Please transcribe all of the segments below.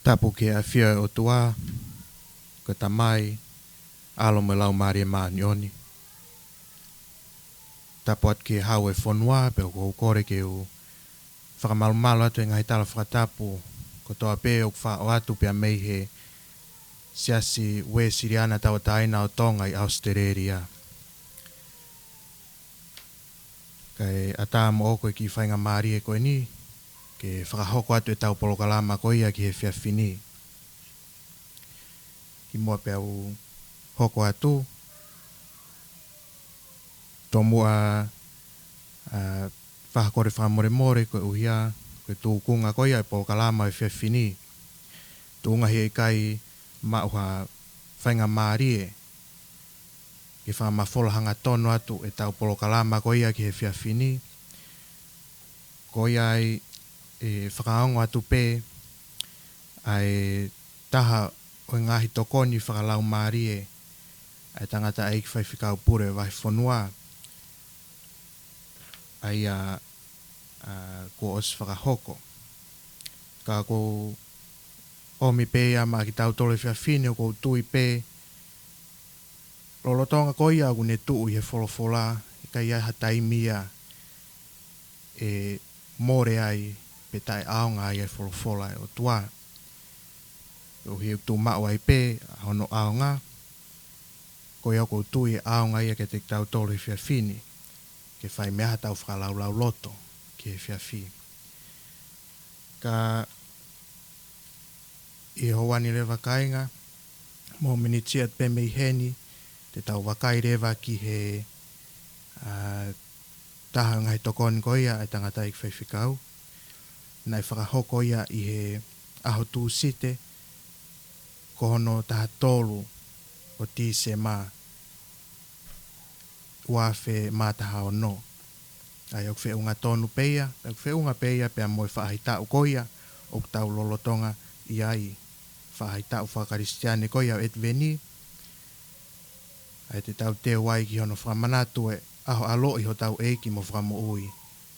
Tapu ke a fia o tua, ko tamai, alo me lau maria maanioni. Tapu at ke hau e whanua, pe o kore ke o whakamalumalo atu e ngai tala whakatapu, ko toa pe o wha o atu pe a mei he siasi we siriana tawa taina o tonga i Australia. Kai ata mo oko ki whainga maari e koe ni, ke whakahoko atu e tau polokalama ko ia ki he whia whini. Ki mua pe au hoko atu, tō mua whakakore whamore koe uhia, koe tūkunga ko ia e polokalama e whia whini. Tūnga he kai mauha whainga maari e, ke whamafola hanga tono atu e tau polokalama ko ia ki he whia whini. Ko ia e whakaongo atu pe, ai taha o ngahi tokoni whakalau maari e, ai tangata eiki whai whikau pure vai whanua, ai ko os whakahoko. Ka ko omi pe ia maa ki tau tole whia whini o ko tui pe, lolotonga ko ia ku ne tuu i he wholofola, ka ia hataimia e more ai pe tai aonga ai e wholofola e o tua. O hiu tu mau ai pe, hono aonga, ko ia ko tui aonga ia ke te tau tole whia whini, ke whai mea tau whakalau lau loto ki he whia whini. Ka i hoani rewa kainga, mo minitiat pe mei heni, te tau wakai rewa ki he taha ngai tokoni ko ia e tangata ik whaiwhikau. Nai whakahoko ia i he aho tū site, ko hono taha tolu o tise mā, uawhe mā taha o no. Ai au wheunga tonu peia, au wheunga peia pia moi whaahitau ko ia, o tau lolotonga i ai. Whaahitau whakaristiane ko ia et veni, ai te tau te wai ki hono whamanatu e aho alo i ho tau eiki mo whamo ui,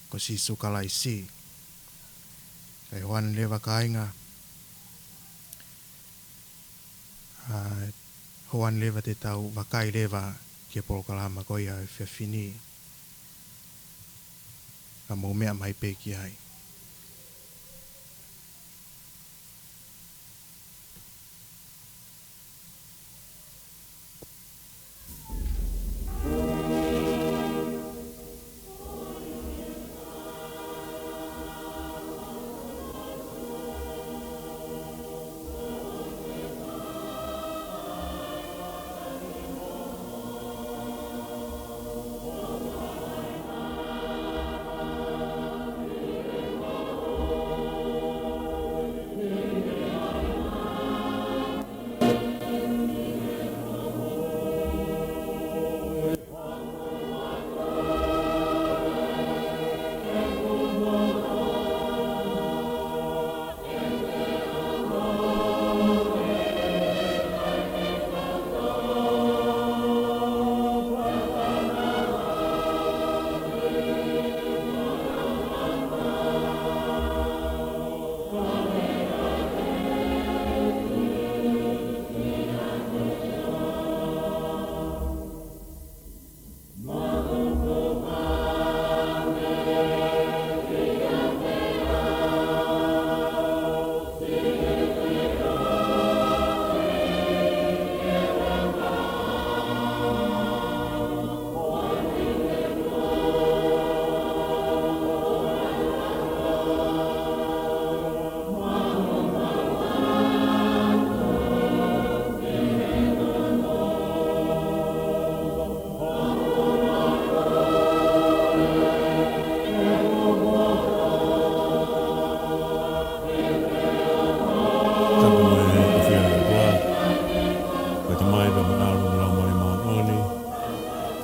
ko si sukalai si. Kai hoan lewa kainga, hoan lewa te tau wakai lewa ki e polokalama ko ia e whiawhini. Ka mō mea mai pe ki ai.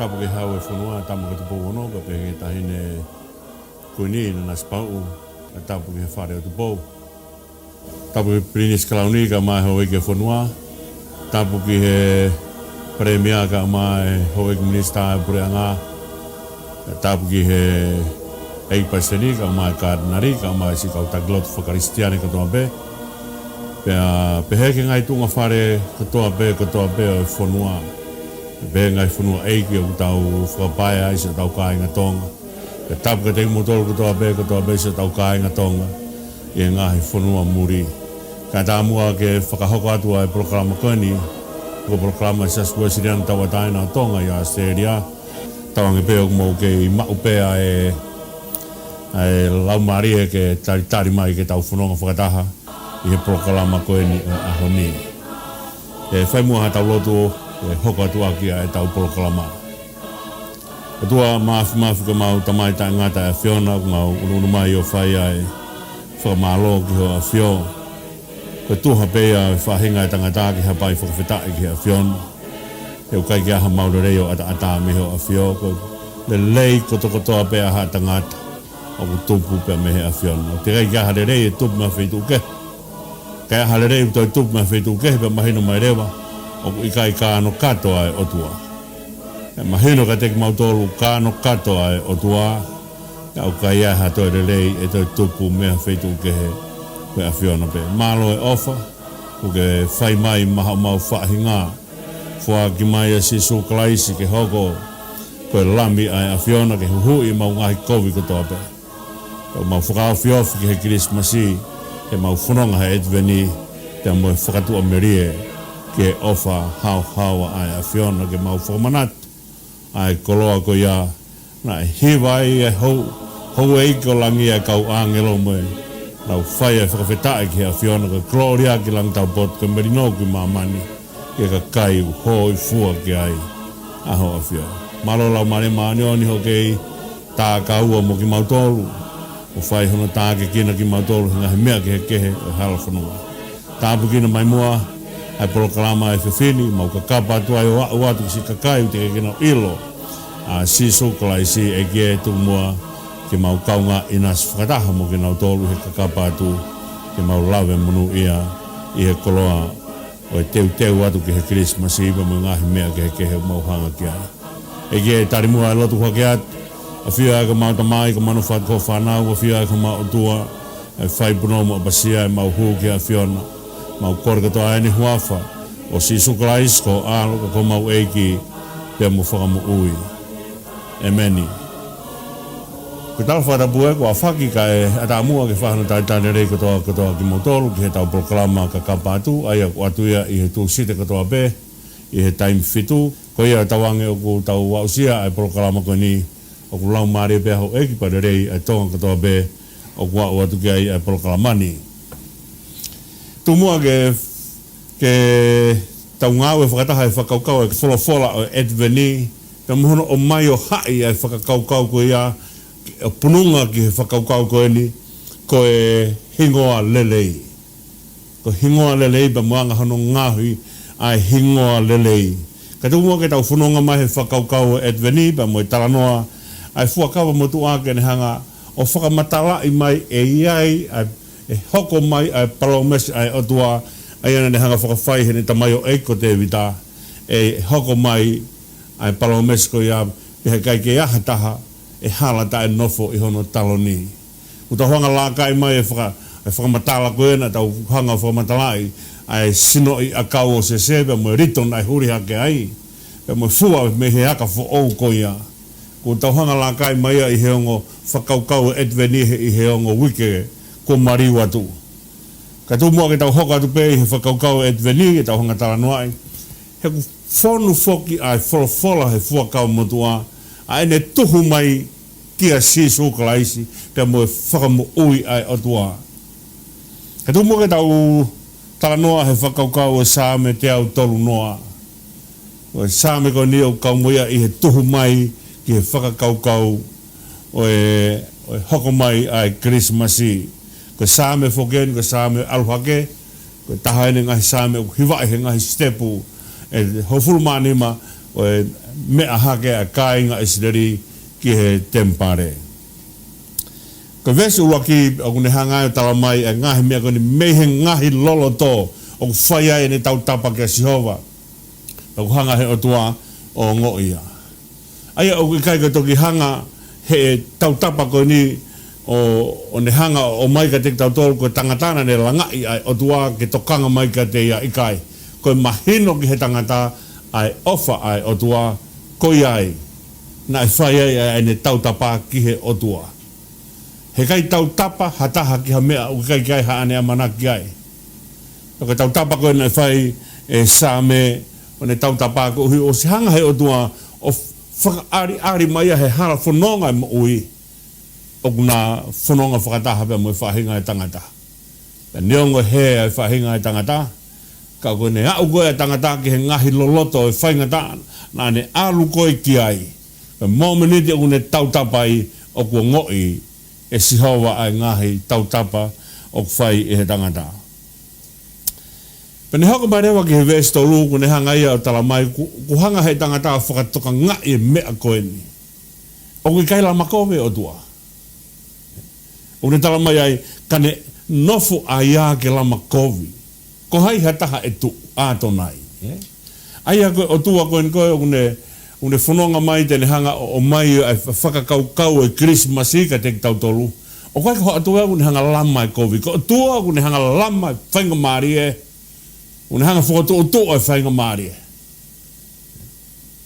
Kapu ke hau e whanua, tamu ka te pōwono, ka pe he tahine koini na spau, a tapu ke whare o te pō. Tapu ke Prinis Kalauni ka mai hau eke whanua, tapu ki he Premia ka mai hau eke Minista e Pureanga, tapu ki he Eipaseni ka mai Kārdinari, ka mai si kau taglot whakaristiane ka toa pe. Pe heke ngai tunga whare katoa be o whanua. Pe ngai whanua eiki o tau whakapaia i se tau kāinga tonga. Pe tapu ka te motoru katoa be se tau kāinga tonga. I ngahi whanua muri. Ka tā mua ke whakahoko atua e proklama koni. Ko proklama i sasua siriana tawa taina tonga i Australia. Tawangi pe o mo ke i mau pea e lau maria ke tari mai ke tau whanonga whakataha. I he proklama koe ni ahoni. E whai mua tau lotu e hoka atua kia e tau proklama. Atua maafi ka mau tamai ta ngata e whiona ku ngau unu mai o whai ai whakamalo ki ho a whio. Koe tuha pea e whahinga e tangata ki hapai whakawhitai ki a whiona. E ukai ki aha maurerei o ata me ho a whio. Le lei kotokotoa pea ha tangata. O ku tupu pea me he a whiona. O te rei ki aha le rei e tupu ma whitu ke. Kaya halerei utoi tupu me whitu kehi pa mahino mai rewa o ikai kāno katoa e otua. E mahino ka teki mautolu kāno katoa e otua ka ukai aha toi rerei e toi tupu mea whitu kehe pe a whiona pe. Malo e ofa uke whai mai maha mau whahinga fua ki mai a sisu kalaisi ke hoko koe lami ai a whiona ke huhui mau ngahi kovi katoa pe. Kau mau whakao whiofi ke he Christmasi ke mau whanonga he edveni te mo whakatua merie ke ofa hau ai a whiona ke mau whakamanatu ai koloa ko ia na hiwai e hou eiko langi e kau angelo moe lau whai e whakawhetai ke a whiona ke gloria ki lang tau pot ke merino ki mamani ke ka kai hoi fua ke ai aho a whiona. Malo lau mare maani oni ho kei tā kaua mo ki mautolu o whai hono tāke kina ki mautolu hinga he mea ki he kehe o hala whanua. Tāpu kina mai mua, hai proklama e whiwhini, mau ka kapa atu ai o atu ki si kakai te kina ilo. A si sukalai si e kie tu mua ki mau kaunga inas whakataha mo ki nau tolu he kapa atu ki mau lawe munu ia i he koloa o e teu atu ki he Christmas iwa mo ngahi mea ki he kehe mau hanga ki ai. E kie tari mua e lotu hake atu, a whia ka mau tamai ka manu what ko whanau, a whia ka mau tua, e whai punomo a basia e mau huu ki a whiona, mau kore katoa e ni huafa, o si sukalai isko alo ka ko mau eiki pia mo whakamu ui. E meni. Ko tau whatabue ko a whaki ka e ata mua ke whahana taitane rei katoa ki motolu, ki he tau proklama ka kapa atu, ai a atuia i he tū site katoa be, i he taimi fitu, ko ia tawange o ku tau wausia ai proklama ko ni, o ku lau maare pia ho eki pa rei ai tonga katoa be o ku wau atu ki ai proklamani. Tu mua ke tau ngau e whakataha e whakaukau e wholofola o edveni, ka muhono o mai o hai ai whakakaukau ko ia, o pununga ki he whakaukau ko eni, ko e hingoa lelei. Ko hingoa lelei pa muanga hano ngahui ai hingoa lelei. Ka tu mua ke tau whanonga mai he whakaukau e edveni pa mo e taranoa ai fuakawa motu ake ne hanga o whakamatala i mai e iai e hoko mai ai palomesi ai otua ai ana ne hanga whakawhai he ne tamai o eiko te vita e hoko mai ai palomesi ko ia he kai ke aha taha e halata e nofo i hono taloni. Uta huanga la kai mai e whakamatala ko ena tau hanga whakamatalai ai sino i akau o se sebe mo riton ai huri hake ai e mo fua me he haka fo ou ko ia. Ko tauhanga la kai mai i heongo whakaukau edveni i heongo wike ko mariu atu. Ka tu mua ke tau hoka atu pe i he whakaukau edveni i tauhanga taranoai. He ku whonu whoki ai wholofola he fuakau motua a ene tuhu mai kia si sukalaisi te mo e whakamu ui ai atua. Ka tu mua ke tau taranoa he whakaukau e sāme te au tolu noa. O e sāme ko ni au kaumoia i he tuhu mai ki he whakakaukau o e hoko mai ai Christmasi. Ko sāme whokeni, ko sāme aluhake, ko tahaine ngahi sāme o hiwai he ngahi stepu e hofulumanima o e mea hake a kāinga isleri ki he tempare. Ko vesi uaki o kune hangai o tala mai e ngahi mea koni meihe ngahi lolo tō o ku whaia e ne tau tapa ki a Sihova. O ku hanga he o tua o ngoia. Aia o kai ka toki hanga he tautapa ko ni o ne hanga o mai ka te tautolu ko tangatana ne langai ai o tua ke tokanga mai ka te ia ikai. Ko mahino ki he tangata ai ofa ai o tua ko iai na whai ai ne tautapa ki he o tua. He kai tautapa hataha ki ha mea o kai kai ha ane amanaki ai. O ka tautapa ko ne whai e sa me o ne tautapa ko hui o si hanga he o tua o whakaari mai he hala whanonga mo ui. O kuna whanonga whakataha pia mo whahinga e tangata. Pia neongo he ai whahinga e tangata. Ka koe ne au koe e tangata ki he ngahi loloto e whaingata na ne alu koe ki ai. Pia momeniti o ne tautapai o kua ngoi e sihawa ai ngahi tautapa o whai e he tangata. Pia ne hoko mai rewa ki he vesto lu ku ne hanga ia o tala mai ku hanga he tangata whakatoka ngai e mea koe ni. O kui kaila makove o tua. O ne tala mai ai, ka ne nofu ai a ke lama kovi. Ko hai hataha e tu ato nai. Ai a koe o tua koe koe o ne whanonga mai te ne hanga o mai ai whakakaukau e Christmas i ka te tautolu. O koe ka hoa tua o ne hanga lama e kovi. Ko tua o ne hanga lama e whainga maari e. O ne hanga whakatu o tua e whainga maari e.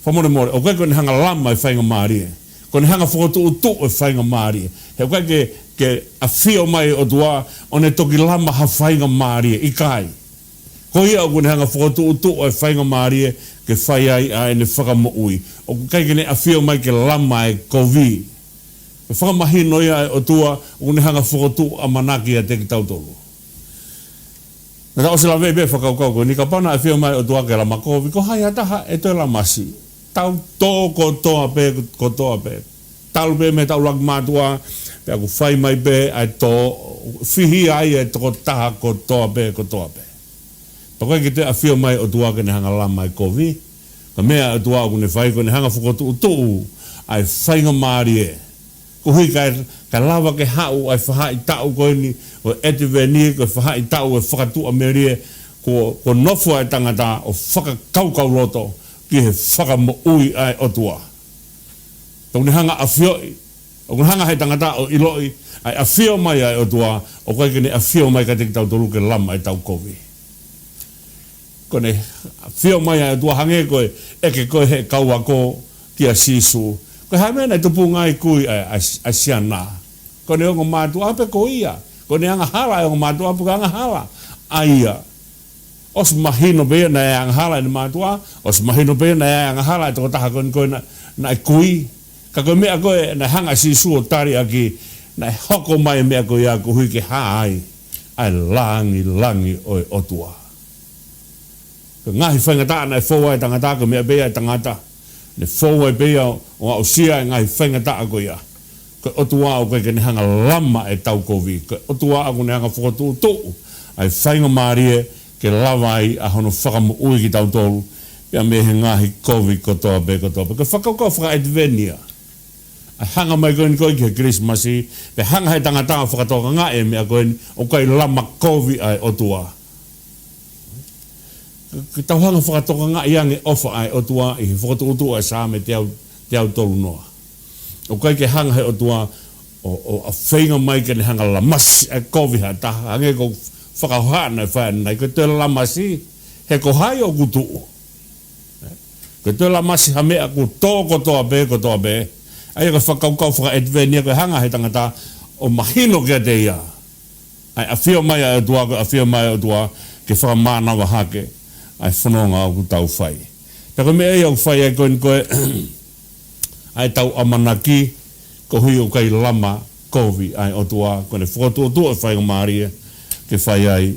Whamone more, o koe ko ne hanga lama e whainga maari e. Ko ne hanga whakatu o tua e whainga maari e. He koe ke a whio mai o tua o ne toki lama ha whainga maari e, i kai. Ko ia o kune hanga whakatu utu o e whainga maari e ke whai ai a e ne whakamo ui. O kai kene a whio mai ke lama e kovi. E whakamahino ia o tua o kune hanga whakatu a manaki a te ki tautolu. Na ta o se la vebe whakaukau ko ni ka pana a whio mai o tua ke lama kovi. Ko hai ataha e toi la masi. Tau tō ko toa pe ko toa pe. Talu pe me tau lag mātua. Pe aku whai mai pe ai tō whihi ai e toko taha ko toa pe ko toa pe. Pakoe ki te a whio mai o tua kene hanga lama e kovi. Ka mea o tua o kune whai kone hanga whakotu utu ai whainga maari e. Ko hui ka lawa ke hau ai whahai tau koe ni o ete veni ko whahai tau e whakatu a meri e ko nofu ai tangata o whakakaukau loto ki he whakamo ui ai o tua. Tau ne hanga a whioi o kung hanga hai tangata o iloi ai a whio mai ai o tua o koe kene a whio mai ka te tau tolu ke lama ai tau kovi. Kone a whio mai ai o tua hange koe eke koe he kaua ko kia sisu. Koe hai mena i tupu ngai kui ai siana. Kone ongo mātua ape ko ia. Kone anga hala e ongo mātua ape ko anga hala. Aia. Os mahino bea na e anga hala ni mātua. Os mahino bea na e anga hala e toko taha koe na e kui. Ka koe mea koe na hanga si suo tari aki na hoko mai mea koe ia ko hui ke haai ai langi oi otua. Ka ngahi whaingata na e whaua e tangata ko mea bea e tangata. Ne whaua e bea o au sia e ngahi whaingata a koe ia. Ko otua o koe ke ne hanga lama e tau kovi. Ko otua a ko ne hanga whakatu tu ai whainga maari e ke lawa ai a hono whakamu ui ki tau tolu. Pia me he ngahi kovi kotoa be. Ko whakaukau whaka advenia. Ai hanga mai koe ni koe ki he Christmasi, pe hanga he tangata o whakatoka ngā e mea koe ni o koe lama kovi ai otua. Ki tau hanga whakatoka ngā iange ofa ai otua i he whakatu utua e sāme te au tolu noa. O koe ke hanga he otua o a whainga mai ke ni hanga lamasi ai kovi ha taha, hange ko whakahana e whaena, koe te lamasi he ko hai o kutu. Koe te lamasi ha mea ku tō kotoa be, ai ka whakaukau whaka advenia koe hanga he tangata o mahino kia te ia. Ai a whio mai a tua ke whakamānawa hake ai whanonga au tau whai. Ka koe mea au whai ai koe ai tau amanaki ko hui o kai lama kovi ai o tua kone whakatu o tua e whai o maari ke whai ai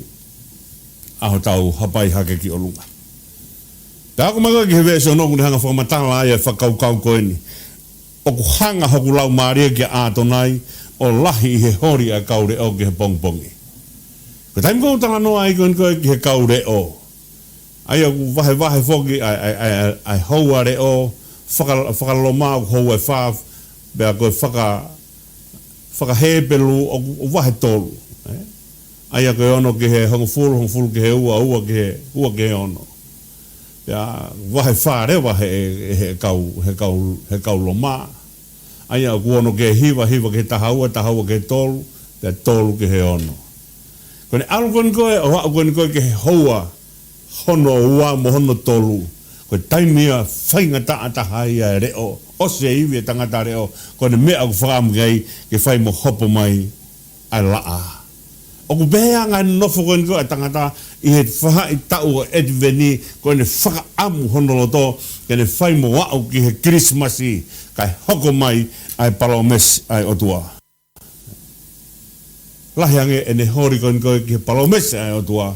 aho tau hapai hake ki o lunga. Te ako maga ki he vese o nongu ni hanga whakamatala ai e whakaukau koe ni. O ku hanga hoku lau maari ki a atonai o lahi i he hori a kaure o ki he pongpongi. Ko taimi kou tanga noa ai koe ki he kaure o. Ai o wahe whoki ai hauare o whakaloma o hou e whaaf bea koe whakahepelu o wahe tolu. Ai a koe ono ki he hongfulu ki he ua ki he ono. Bea wahe whare wahe he kau loma. Aia kuono ke hiwa ke tahaua ke tolu, pe tolu ke he ono. Kone alu koni koe, o hao koni koe ke he hoa, hono ua mo hono tolu. Koe taimia whainga taataha ia e reo, ose iwi e tangata reo, kone mea ku whakamu kei ke whai mo hopo mai ai laa. O ku beha ngai nofo koni koe tangata i he whaha i tau e te veni, kone whakaamu honoloto, kene whai mo wau ki he Christmasi, kai hoko mai ai Palomesi ai otua. Lahiange e ne hori koni koe ki he Palomesi ai otua,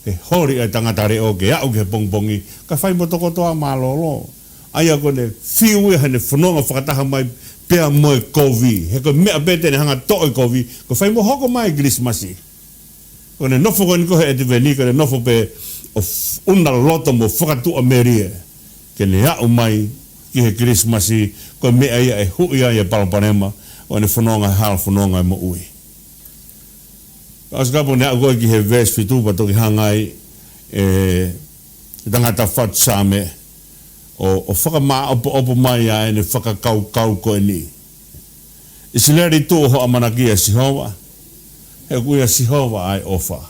he hori ai tangata reo ke au ke pongpongi, ka whai mo toko toa malolo. Aia kone whiu e hane whanonga whakataha mai pia moe kovi, he koe mea bete ne hanga toi kovi, ko whai mo hoko mai Christmasi. Kone nofo koni koe e te veni, kone nofo pe o una loto mo whakatua merie, kene au mai ki he Christmasi, koe mea ia e hui ai e Palapanema, o ne whanonga hal whanonga mo ui. Askapo ne au koe ki he vers fitupa toki hangai e tangata whatu same o whakamaa opo mai a ene whakakau koe ni. Isileri tu ho amanaki a Sihova, he kuia Sihova ai ofa.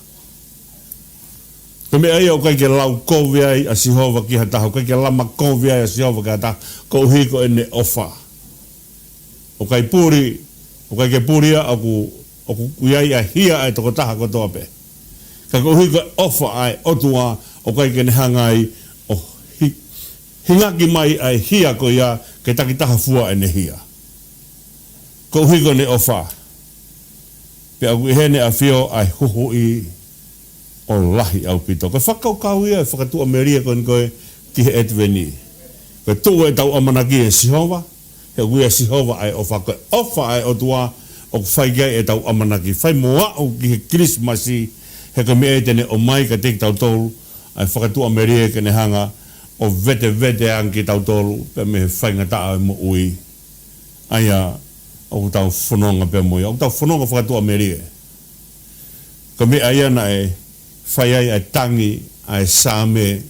Koe mea ia o kai ke lau kovi ai a Sihova ki hataha, kai ke lama kovi ai a Sihova ki hataha, ko hiko ene ofa. O kai puri, o kai ke puria o kuiai a hia ai toko taha kotoa pe. Ka ko hiko ofa ai otua o kai ke nehanga ai o hingaki mai ai hia ko ia ke takitaha fua ene hia. Ko hiko ne ofa. Pe au hene a fio ai huhu i o lahi au pito. Ko whakaukau ia e whakatua meria kon koe ki he etveni. Ko tu e tau amanaki e Sihova, he uia Sihova ai ofa. Ko ofa ai otua o whaigai e tau amanaki. Whai moa o ki he Christmasi, he ka mea tene o mai ka tek tau tolu, ai whakatua meria ke ne hanga o vete anki tau tolu, pe me he whainga taa mo ui. Aia, o tau whanonga pe moi, o tau whanonga whakatua meria. Ka mea iana e whaiai ai tangi, ai same,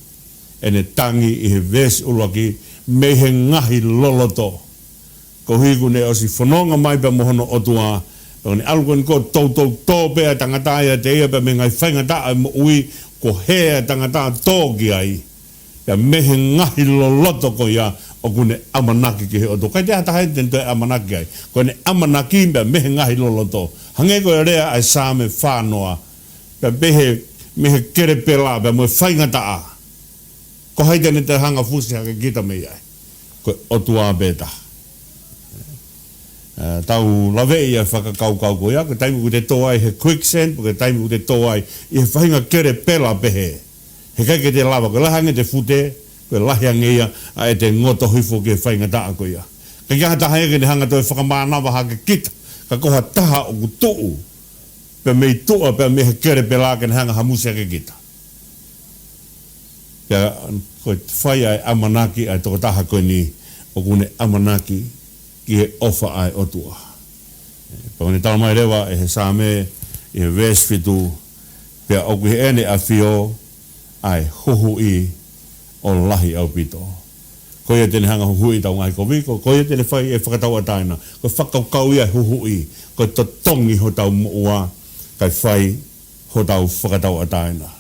ene tangi i he vesi uruaki, me he ngahi loloto. Ko hiku ne o si whanonga mai pe mohono otua, o ne alukon ko tau pea tangata ia te ia pe me ngai whainga taa mo ui, ko hea tangata tōki ai. Pea me he ngahi loloto ko ia, o kune amanaki ki he oto. Kai te hata hei tento e amanaki ai. Ko ne amanaki pea me he ngahi loloto. Hange ko e rea ai same whanoa, pea me he kere pela, pea mo e whainga taa. Ko hei tene te hanga fusi hake kita me ai. Ko otua beta. Tau lawe ia whakakau ko ia, ko taimu ku te toai he quicksand, ko taimu ku te toai i he whainga kere pela pehe. He kai ke te lava, ko lahange te fute, ko lahiange ia, a e te ngoto hifo ke whainga taa ko ia. Ka kia hata hae ke ne hanga toi whakamānawa hake kita, ka koha taha o ku tuu, pe mei tua, pe me he kere pela ke ne hanga hamusi hake kita. Pea, ko whai ai amanaki ai toko taha koe ni, o kune amanaki, ki he ofa ai otua. Pagone tala mai rewa e he same, i he vers fitu, pea oku he ene a fio, ai huhu i o lahi au pito. Koia tene hanga huhu i tau ngai kovi, koia tene whai e whakatau ataina, ko whakaukau ia huhu i, ko to tongi ho tau mua, kai whai ho tau whakatau ataina.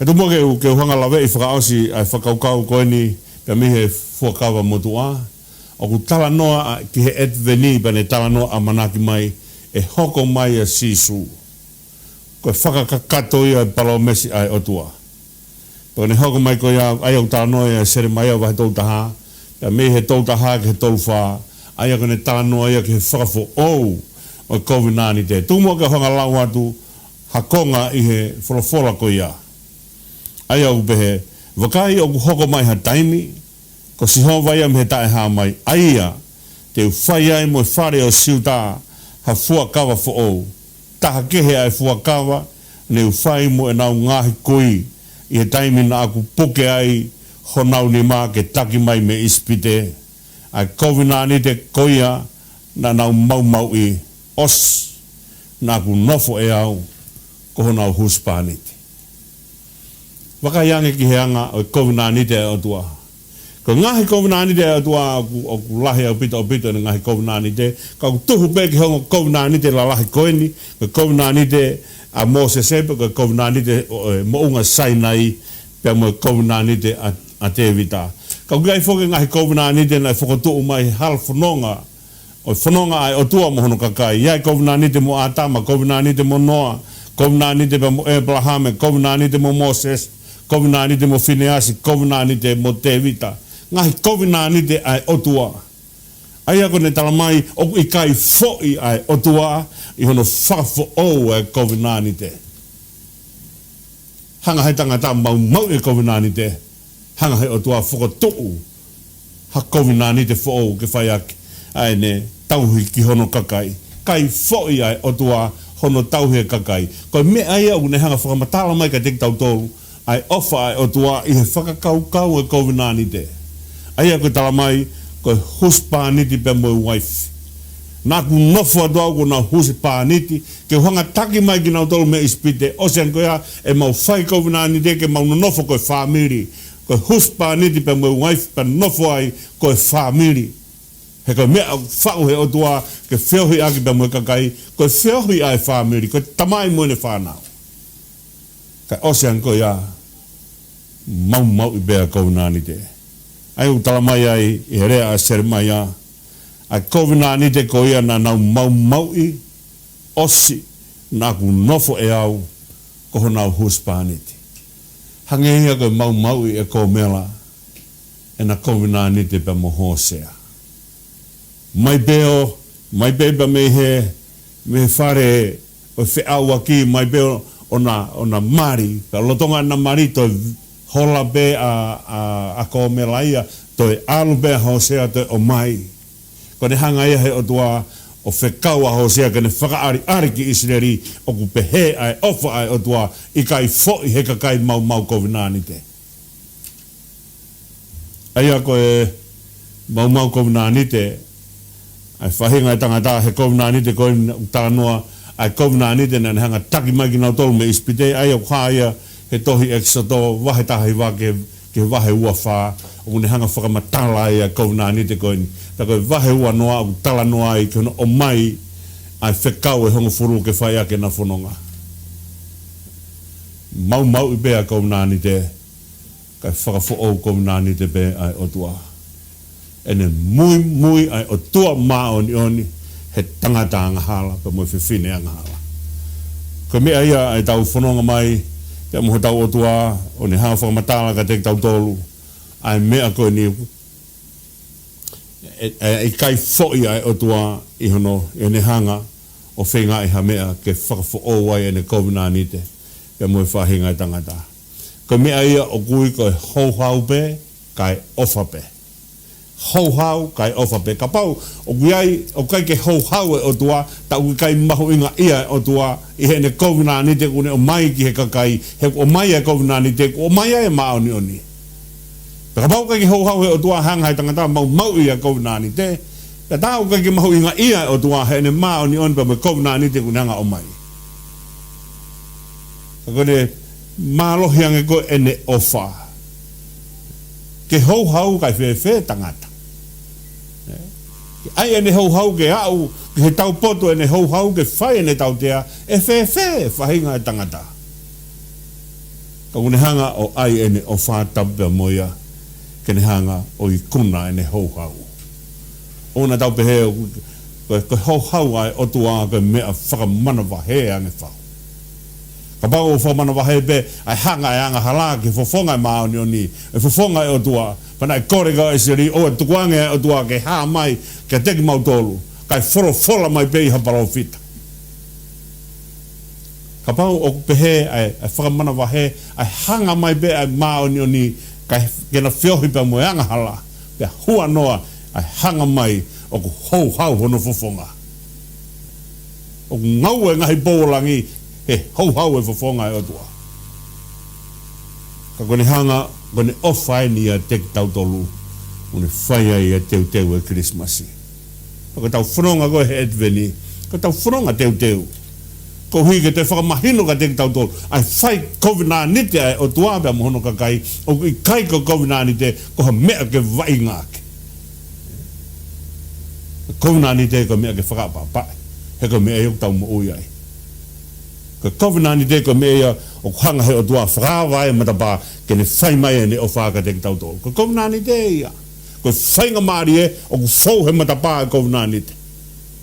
E tu mua ke uhanga lawe i whakaosi ai whakaukau koe ni, pea mihe fuakawa motua, o ku tala noa ki he etveni bane tala noa a manaki mai e hoko mai a sisu. Ko e whakakakato ia Palomesi ai otua. Ko ne hoko mai ko ia ai au tala noa ia sere mai au wahe tautaha. Ia me he tautaha ki he tolwha. Ai ko ne tala noa ia ki he whakafo ou o COVID-19 te. Tūmua ka honga lau atu hakonga i he wholofola ko ia. Ai au behe wakai o ku hoko mai ha taimi. Ko Sihova ia me tae ha mai aia te whai ai mo whare o siuta ha fuakawa fo ou. Taha kehe ai fuakawa ne whai mo e nau ngahi kui i he taimi na aku puke ai honau ni mā ke taki mai me ispite. Ai COVID-19 te koia na nau mau i os na aku nofo e au ko honau huspaniti. Waka yange ki he anga o COVID-19 te o tua. Ko ngahi kovinani te atua o lahi au pito ngahi kovinani te. Ka tuhu pe ki hongo kovinani te la lahi koeni. Ko kovinani te a Mose sepe, ko kovinani te mo unga Sainai. Pea mo kovinani te a te vita. Ka ugai foke ngahi kovinani te na whakotu mai hal whanonga. O whanonga ai o tua mo hono kakai. Iai kovinani te mo Atama, kovinani te mo Noa. Kovinani te mo Abraham, kovinani te mo Moses. Kovinani te mo Phineas, kovinani te mo te vita. Ngahi kovinani te ai otua. Ai ako ne talamai o i kai fo'i ai otua i hono whakafo o ai kovinani te. Hanga hei tangata mau e kovinani te. Hanga hei otua whakotuu. Ha kovinani te fo'o ke whai ake. Ai ne tauhi ki hono kakai. Kai fo'i ai otua hono tauhi kakai. Ko me ai au ne hanga whakamatala mai ka te tau tolu. Ai ofa ai otua i he whakakau e kovinani te. Ai ako tala mai, ko huspāniti pe moi wife. Nā ku nofo atua ko nā huspāniti, ke hanga taki mai ki nau tolu me ispite, osean ko ia e mau whai kovinani te ke mau nofo ko e whamiri. Ko huspāniti pe moi wife, pe nofo ai ko e whamiri. He ko mea whau he otua, ke whiohi aki pe moi kakai, ko e whiohi ai whamiri, ko tamai moine whanau. Ka osean ko ia, mau i bea kovinani te. Ai u tala mai ai i rea a sere mai a. Ai kovinani te ko ia na nau mau i osi na ku nofo e au ko ho nau huspaniti. Hangehia ko mau i e ko mela e na kovinani te pe mo hosea. Mai beo me whare o wheau aki mai beo ona mari. Ka lotonga na mari to hola be a ko melaia to e alu be Hosea to o mai ko ne hanga ia he o tua o whekau a Hosea ka ne whakaari ki Israeli o ku pehe ai ofa ai o tua i kai fo'i he kakai mau kovinani te aia ko e mau kovinani te ai whahinga e tangata he kovinani te ko tānoa ai kovinani te na ne hanga taki mai ki nau tolu me ispite ai o khaia he tohi exodo wahe tahi wa ke wahe ua wha o ne hanga whakamatala e a kovinani te koini. Ta koe wahe ua noa o tala noa i kono o mai ai whekau e hongo furu ke whai ake na whanonga. Mau i bea kovinani te kai whakafo o kovinani te be ai o tua. Ene mui ai o tua maa oni he tangata angahala pa mo whiwhine angahala. Ko mea ia ai tau whanonga mai te mo tau o tua o ne hanga whakamatala ka te tau tolu ai mea koe ni e kai fo'i ai o tua i hono i ne hanga o whenga i ha mea ke whakafo o ai e ne kovinani te e mo i whahinga i tangata ko mea ia o kui koe hauhau pe kai ofa pe hauhau kai ofa pe ka pau o kui o kai ke hauhau e o tua ta ui kai maho inga ia o tua i he ne kovinani te kune o mai ki he kakai he o mai e kovinani te o mai e maoni oni ka pau kai ke hauhau e o tua hanga i tangata mau i a kovinani te ka tau kai ke maho inga ia o tua he ne maoni oni pa me kovinani te kune hanga o mai ka kone malohi ange ko ene ofa ke hauhau kai whewhe tangata ai ene hauhau ke au ke he tau poto ene hauhau ke whai ene tau tea e whewhe whahinga e tangata ka une hanga o ai ene o whātapu moia ke ne hanga o i kuna ene hauhau ona tau pehe ko hauhau ai o tua ke mea whakamana wahe ange whau ka pau o whamana wahe pe ai hanga e anga hala ke fofonga e maoni oni e fofonga e o tua pana e korega e siri o e tukuange e o tua ke haa mai ke teki mautolu kai fola mai pe i haparo fita ka pau o pehe ai whakamana wahe ai hanga mai pe ai maoni oni kai kena whiohi pe mo e anga hala pe hua noa ai hanga mai o ku hau hono fofonga o ku ngau e ngahi bōlangi he hau e fofonga e o tua ka kone hanga kone ofai ni a tek tau tolu une whai ai a teu e Christmasi ka tau whanonga koe he adveni ka tau whanonga teu ko hui ke te whakamahino ka te tau tō, ai whai COVID-19 ai o tuāpea mohono ka kai, o i kai ko COVID-19 ko ha mea ke vai ngāke. COVID-19 ko mea ke whakapapai, he ko mea iok tau mo ui ai. Ko COVID-19 ko mea o hanga he o tua whakawai matapa ke ne whai mai ne o whaka te tau tō. Ko COVID-19 ia, ko whainga maari e o ku whau he matapa e COVID-19.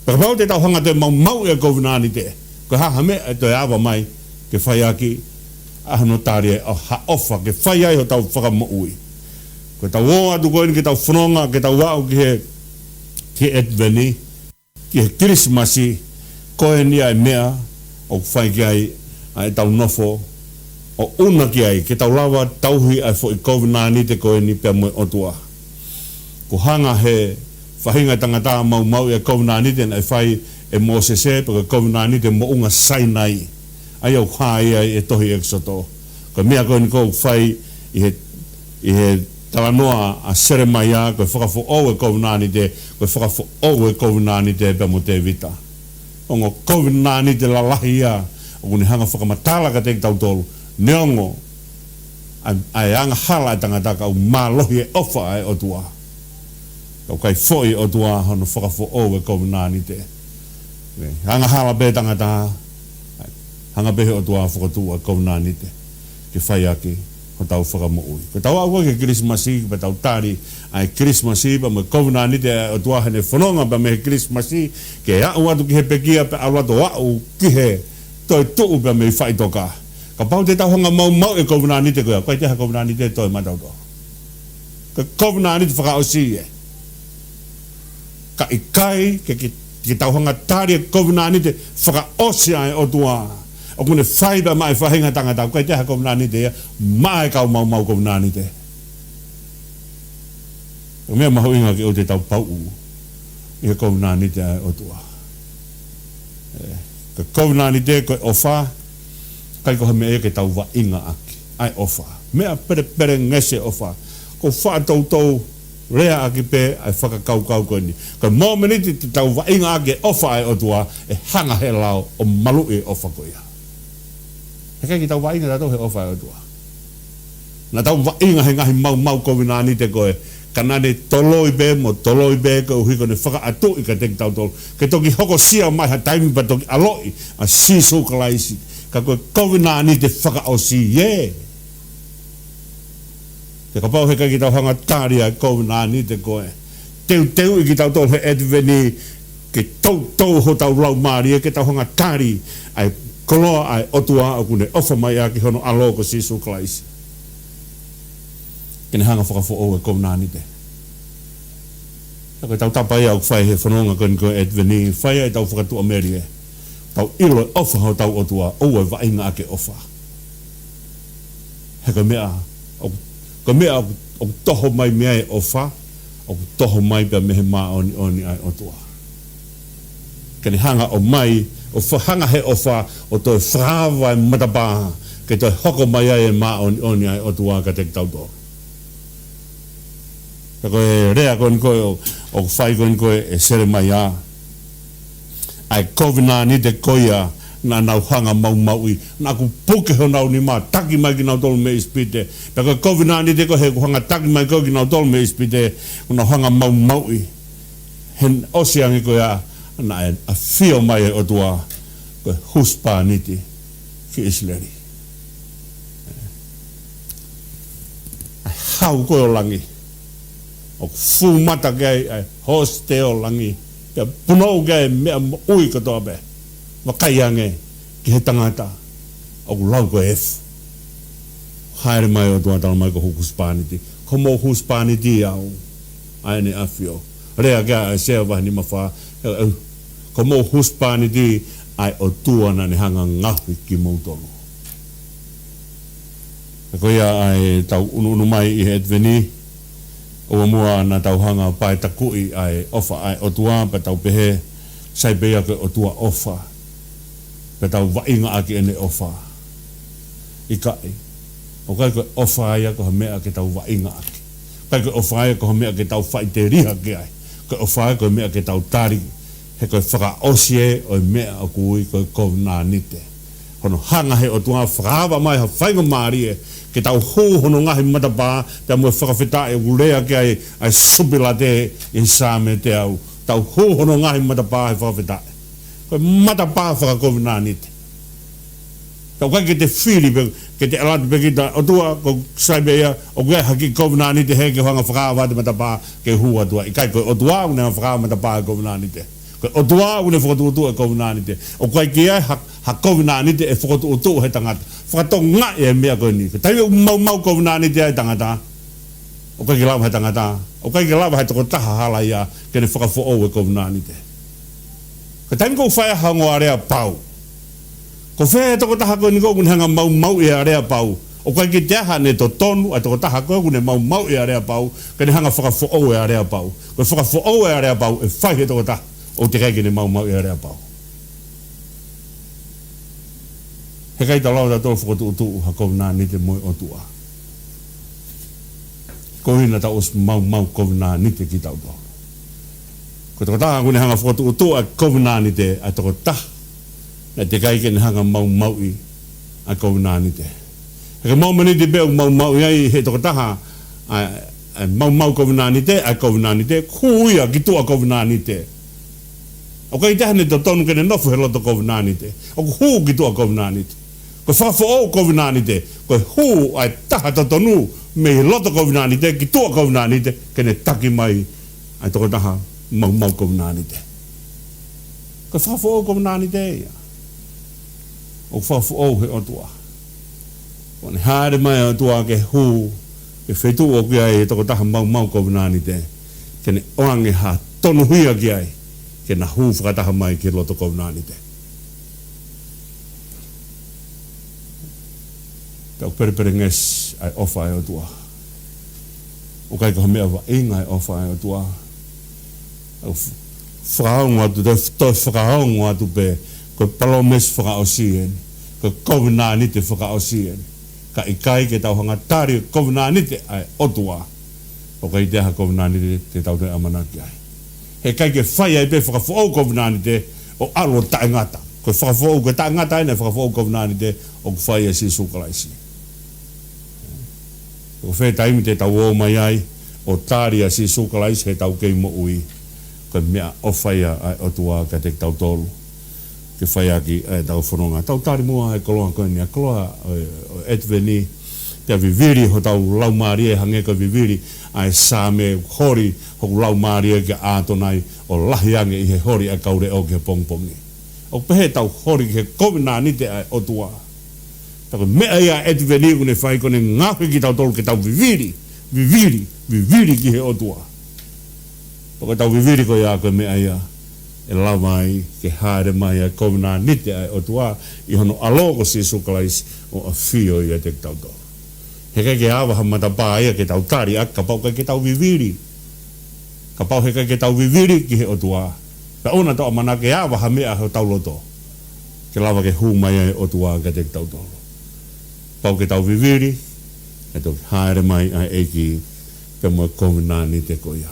Ka pau te tau hanga te mau e COVID-19. Ko ha me e te awa mai ke whai aki ahano tāre o ha ofa ke whai ai o tau whakamo ui. Ko tau o atu koe ni ke tau whanonga ke tau wau ki Edveni, ki he Kirismasi, koe ni ai mea o whai ki ai tau nofo o una ki ai ke tau lawa tauhi ai fo i COVID-19 te koe ni pia moe otua. Ko hanga he whahinga tangata mau e COVID-19 ai whai e mo se paka COVID-19 mo unga sai nai ai au hai ai e tohi exoto ko mea ko ni ko fai i he talanoa a seremaya ko whakafo o e COVID-19 ko whakafo o e COVID-19 pe mo te vita ongo COVID-19 la lahia o kuni hanga whakamatala ka te tau tolu neongo ai anga hala tangata ka u malohi e ofa ai o tua ko kai foi o tua hono whakafo o e COVID-19 hanga hala be tangata hanga be o tua whakatua COVID-19 ke whai aki ko tau whakamo ui ko tau awa ke Christmasi pa tau tari ai Christmasi pa me COVID-19 o tua hene whanonga pa me Christmasi ke au atu ki he pekia pa awato au ki he toi tuu pa me whai toka ka pau te tau hanga mau e COVID-19 koea koe te ha COVID-19 toi matau to ka COVID-19 whakaosi e ka ikai ke tau hanga tari e COVID-19 whakaosi ai o tua o kune whaiba mai whahinga tangata koe te ha COVID-19 mai kau mau COVID-19 o mea maho inga ki o te tau pau i he COVID-19 ai o tua ka COVID-19 koe ofa kai ko me ke tau wa inga aki ai ofa mea pere ngese ofa ko fa tau rea aki pe ai whakakau ko ni ko mo meniti te tau wa inga aki ofa ai o tua e hanga he lao o malu e ofa ko ia he kai ki tau wa inga tato he ofa ai o tua na tau wa inga he ngahi mau COVID-19 koe kanane toloi be ko hiko ne whaka atu i ka te tau tolu ke toki hoko sia mai ha taimi pa toki aloi a siso kalaisi ka koe COVID-19 te whaka o si te ka pau he kai ki tau hanga tāri ai COVID-19 te koe teu i ki tau tolu he Edveni ke tau ho tau lau maari e ke tau hanga tāri ai koloa ai otua o kune ofa mai a ki hono alo ko siso kalaisi kene hanga whakafo o e COVID-19 ka tau tapai au whai he whanonga koni koe Edveni whai ai tau whakatu Amerie tau ilo e ofa ho tau otua o e vainga ake ofa he ka mea o toho mai mea e ofa o toho mai pia mehe maa oni ai otua kene hanga o mai o hanga he ofa o toi whrawa e matapa ke toi hoko mai ai e maa oni ai otua ka te tau toa ko rea kon ko o fai kon ko e sere mai a ai COVID-19 te koia na nau hanga mau i na ku puke ho nau ni ma taki mai ki nau tolu me ispite ta ko COVID-19 te ko he hanga taki mai ko ki nau tolu me ispite na hanga mau i hen osiangi ko ya na a fio mai o tua ko huspaniti ki isleri hau ko langi o fumata gai ai hostel langi ya puno gai me ui ko tobe makaiange ki he tangata o lau ko f haere mai o tua tala mai ko huspaniti como huspaniti au ai ne afio rea ga se va ni mafa como huspaniti ai o tua na ni hanga ngahi ki motono ko ia ai tau unu mai i Edveni o mua na tau hanga pai takui ai ofa ai o tua pa tau pehe sai bea ke o tua ofa pa tau vainga aki ene ofa i kai o kai ko ofa ai ko mea ke tau vainga aki kai ko ofa ai ko mea ke tau fai te riha ke ai ko ofa ai ko mea ke tau tari he koe whakaosie o mea o kui koe COVID-19. Hono hanga he o tunga whakawa mai ha whainga maari e ke tau hou hono ngahi matapā te mua whakawhita e urea ke ai supila te i sāme te au. Tau hou hono ngahi matapā he whakawhita e. Koe matapā whaka COVID-19. Tau kai ke te whiri ke te alati pe kita o tua ko saibea o koe haki COVID-19 he ke hanga whakawa te matapā ke hua tua. I kai koe o tua une whakawa matapā e COVID-19. O tua une whakatuutu e COVID-19. O koe ki ai ha COVID-19 e whakatuutu he tangata. Whakatonga e mea koe ni. Tai mau COVID-19 e tangata. O koe ki lawa he tangata. O koe ki lawa he toko taha hala ia kene whakafo'o e COVID-19. Ka taimi kou whaia hango a rea pau. Ko whea toko taha koe ni kou kune hanga mau e a rea pau. O koe ki te aha ne to tonu a toko taha koe kune mau e a rea pau. Kene hanga whakafo'o e a rea pau. Koe whakafo'o e a rea pau e whai he toko taha. O te kai kene mau e a rea pau. He kai talau da tō whakatuutu ha COVID-19 moe o tua. Ko hina ta os mau COVID-19 ki tau tō. Ko toko taha kune hanga whakatuutu a COVID-19 a toko taha. Na te kai kene hanga mau i a COVID-19. He ka mau maniti beo mau i ai he toko taha mau COVID-19 a COVID-19 kuia ki tua COVID-19. O kai taha ne to tonu kene nofu he loto COVID-19. O huu ki tua COVID-19. Ko whawhao COVID-19. Ko huu ai taha to tonu me he loto COVID-19 ki tua COVID-19 kene taki mai ai toko taha mau COVID-19. Ko whawhao COVID-19 o whawhao he otua. O ne haere mai otua ke huu ke whetu o ki ai toko taha mau COVID-19 kene oange ha tonu huia ki ai ke na huu whakataha mai ki loto COVID-19. Tau perepere nges ai ofa ai o tua. O kai ka mea wa inga ai ofa ai o tua. Whakaongo atu, te whakaongo atu pe ko palomes whakaosien, ko COVID-19 whakaosien. Ka ikai ke tau hanga tari COVID-19 ai o tua. O kai teha COVID-19 te tau te amanaki ai. He kai ke whai ai pe whakawhao COVID-19 o alo tae ngata. Ko whakawhao ke tae ngata ene whakawhao COVID-19 o whai ai si sukalaisi. Ko whai taimi te tau o mai ai o tari ai si sukalaisi he tau kei mo ui. Ko mea o whai ai o tua ka te tau tolu. Ke whai aki ai tau whanonga. Tau tari mua ai koloa koe ni a koloa o etveni. Te viviri ho tau laumari e hangeka viviri ai sāme hori ho laumari e ke ātonai o lahiange i he hori a kaure o ke pongpongi. O pehe tau hori ke COVID-19 ai o tua. Tako mea ia etveni kune whai kone ngawe ki tau tolu ke tau viviri ki he o tua. Paka tau viviri ko ia koe mea ia e lamai ke haere mai a COVID-19 ai o tua i hono aloko si sukalais o a fio i a te tau tolu. He kai ke awa hamata pā ia ke tau tari a ka pau kai ke tau viviri. Ka pau he kai ke tau viviri ki he o tua. Pe ona toa mana ke awa hamea ho tau loto. Ke lawa ke hu mai ai o tua ka te tau tolu. Pau ke tau viviri, e tau haere mai ai eiki pe mua COVID-19 te ko ia.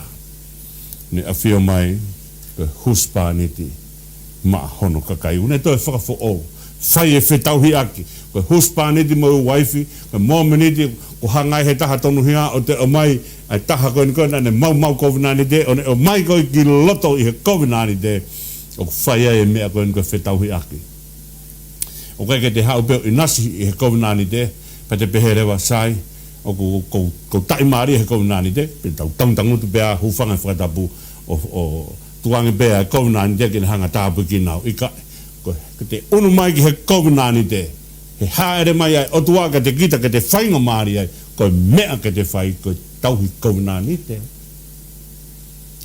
Ne a fio mai ke huspa niti ma hono kakai. Une toi whakafo o. Whai e whetau hi aki. Ko huspa niti mo waifi, ko mōme niti ko hangai he taha tonu hia o te o mai ai taha koe ni koe ne mau COVID-19 o ne o mai koe ki loto i he COVID-19 o whai e mea koe ni koe whetau hi aki. O kai ke te hau peo i nasi i he COVID-19 pa te pehe rewa sai o ko tai maari he COVID-19 pe tau tangutu pea hufanga whakatapu o tuange pea COVID-19 ki hanga tāpu ki nau i kai. Ko te unu mai ki he COVID-19 he haere mai ai o tua ka te kita ka te whainga maari ai ko mea ka te whai ko tauhi COVID-19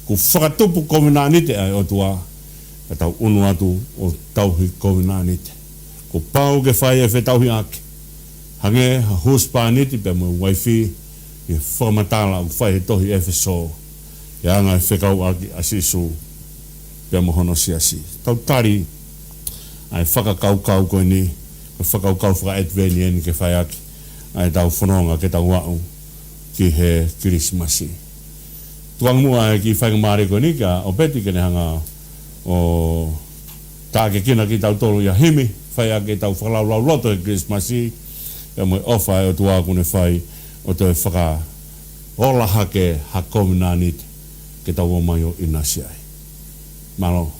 ko whakatupu COVID-19 ai o tua ka tau unu atu o tauhi COVID-19 ko pau ke whai e whetauhi ake hange ha huspa niti pe mo waifi i whamatala o whai he tohi e wheso e anga e whekau aki asisu pe mo hono siasi tau tari ai whakakau koe ni whakaukau whakaetveni eni ke whai aki ai tau whanonga ke tau wau ki he Kirismasi. Tuang mua e ki whainga maare koe ni ka o peti kene hanga o tā ke kina ki tau tolu ia himi, whai a ke tau whakalalau loto e Christmasi, e moi ofa e o tua kune whai o te whaka ola hake hakomina nit ke tau o mai o inasi ai. Malo.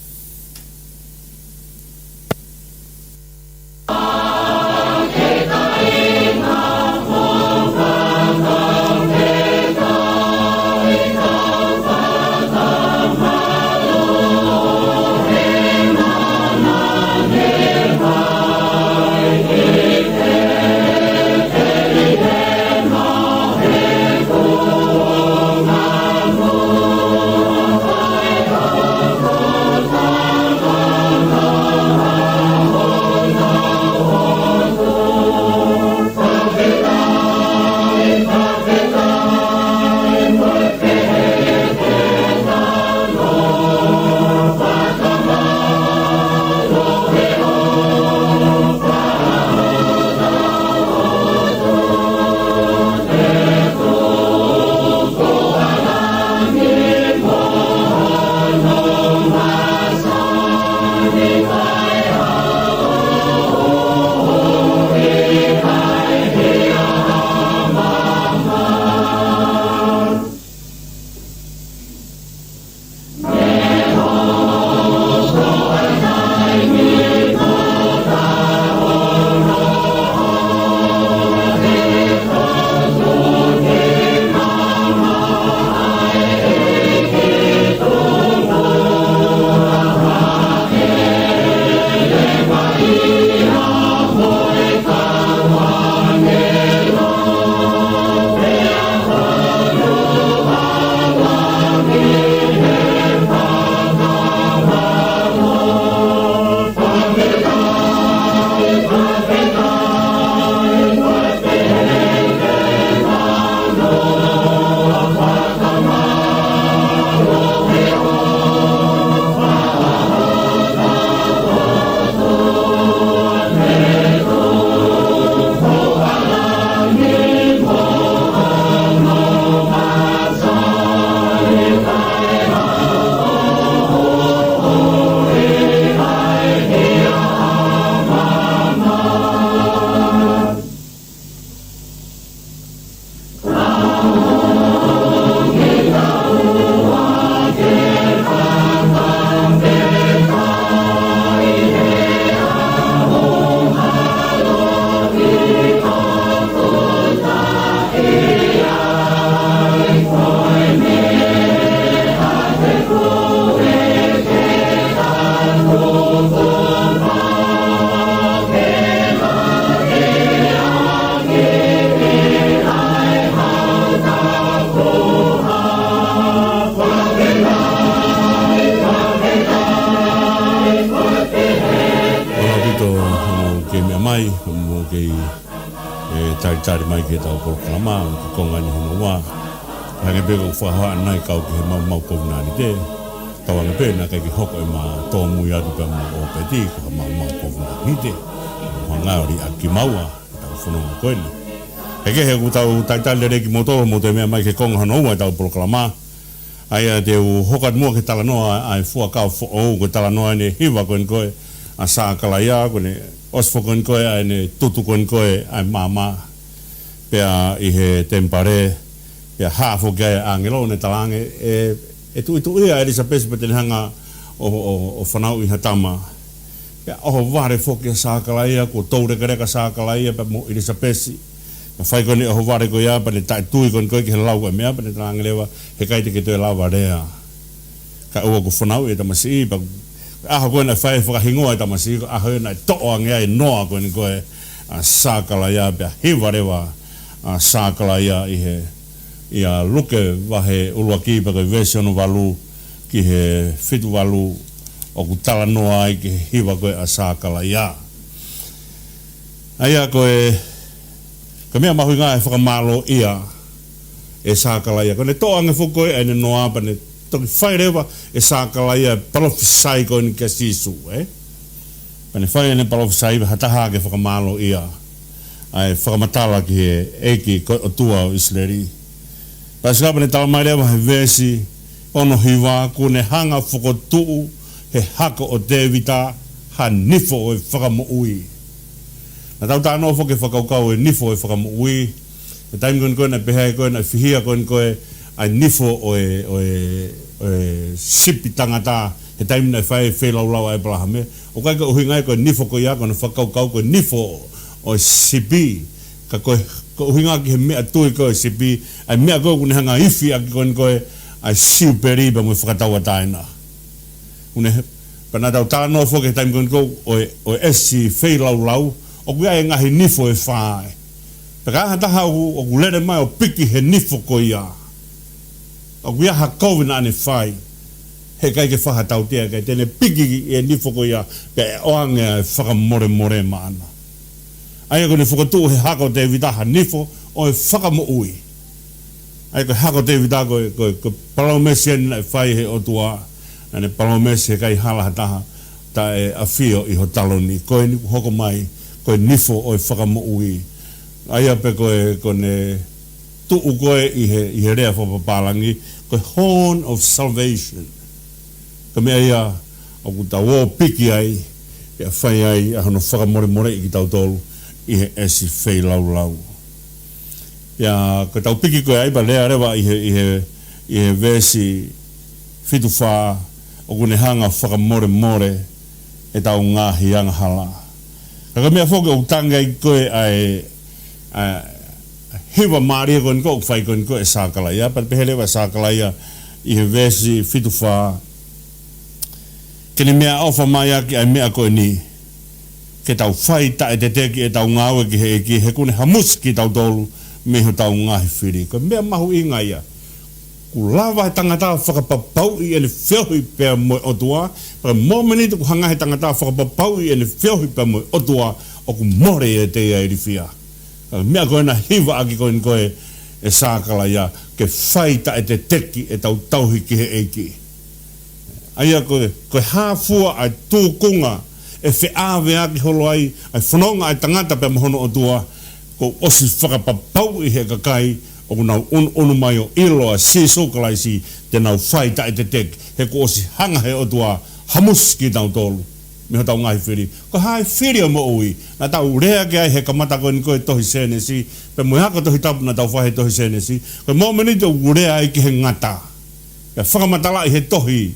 tari mai ke tau proklama ko ngani hono wa hange be ko fa nai kau ke mau ko na ni te tau nge pe na ke hoko ma to mu ya du pa ma o pe ti ko mau ko na ni te nga ri aki maua tau fono ko ni ke he ku tau tai le ki moto mo te me mai ke ko hono wa tau proklama ai te hokat mo ke tala no ai fu ka fo o ko tala no ni hiwa ko ko asa kala ya ko ni os fo ko ai ni tutu ko ai mama pea i he tempare pea hafo kia angelo ne talange e tu ia Elizabeth peten hanga o whanau i hatama pea oho ware fo kia sākalaia ko taure kareka sākalaia pea mo Elizabeth ma whai koni oho ware ko ia pa ne tai tui kon koe ki he lau e mea pa ne talange lewa he kaite ki toi lau rea ka ua ko whanau i tamasi pa aho koe na whai whakahingoa i tamasi aho na toa ngea i noa koe sākalaia pea hiwarewa sākala ia i he ia luke wahe ulua kipa koe vesiono walu ki he fitu walu o ku tala noa ai ki hiwa koe a sākala ia. Aia koe ka mea mahui ngā e whakamalo ia e sākala ia. Koe ne toa nge fukoe e ne noa pa ne toki whairewa e sākala ia palofisai koe ni kia sisu. Pa ne whai ne palofisai hataha ke whakamalo ia. Ai whakamatala ki he eiki o tua o Isleri. Pasikapa ne tala mai rewa he vesi ono hiwa kune hanga whakotuu he hako o Tevita ha nifo o whakamoui. Na tau tāno whoke whakaukau e nifo e whakamoui. E taim koe na pehea koe na whihia koe ai nifo o sipi tangata he taim na whae whelaulau ai palahame. O kai ka uhingai koe nifo koe ia koe na whakaukau koe nifo o sipi. Ka koe uhinga ki he mea tui koe sipi. Ai mea koe kune hanga ifi aki koe ai siu periba mo whakataua taina. Kune pana tau tāno whoke he taim koe o esi whelaulau o kuia e ngahi nifo e whae. Peka hataha o kulere mai o piki he nifo koe ia. O kuia ha koe na ane whai. He kai ke whakatau tea kai tene piki e nifo koe ia pe oange e whakamore maana. Aia koe ne whakatu he hako te vitaha nifo o e whakamoui. Aia koe hako te vitaha koe palomesi ane na whai he otua. Ane palomesi he kai halahataha ta e awhio i ho taloni. Koe niku hoko mai koe nifo o e whakamoui. Aia pe koe ne tuu koe i he rea whapapalangi. Koe horn of salvation. Ka mea ia o ku tau o piki ai e a whai ai a hono whakamore i ki tau tolu i he esi whai lau. Ia ka tau piki koe ai ba lea rewa i he vesi fitu wha o kune hanga whakamore e tau ngahi anga hala. Ka mea whoke o tanga i koe ai hiwa maria koe nko o whai koe nko e sākalaia. Pat pehelewa sākalaia i he vesi fitu wha kene mea ofa mai aki ai mea koe ni. Ke tau whai ta e te teki e tau ngāwe ki he kune hamus ki tau tolu me ho tau ngahi whiri. Ko mea mahu inga ia. Ku lawa he tangata whakapapau i ene whiohi pēr moe otua. Paka mōmeni tu ku hanga he tangata whakapapau i ene whiohi pēr moe otua o ku more e te ia iri whia. Mea koe na hiwa aki koe e sākala ia ke whai ta e te teki e tau tauhi ki he eiki. Aia koe hāfua ai tūkunga e whiawe aki holo ai whanonga ai tangata pe mahono o tua ko osi whakapapau i he kakai o kunau unu mai o ilo a sisokalaisi te nau whai ta e te tek he ko osi hanga he o tua hamus ki tau tolu me ho tau ngai whiri ko hai whiri o mo ui na tau rea ke ai he kamata koe ni koe tohi senesi pe mo haka tohi tapu na tau whahe tohi senesi ko mo meni te urea ai ki he ngata ke whakamatala i he tohi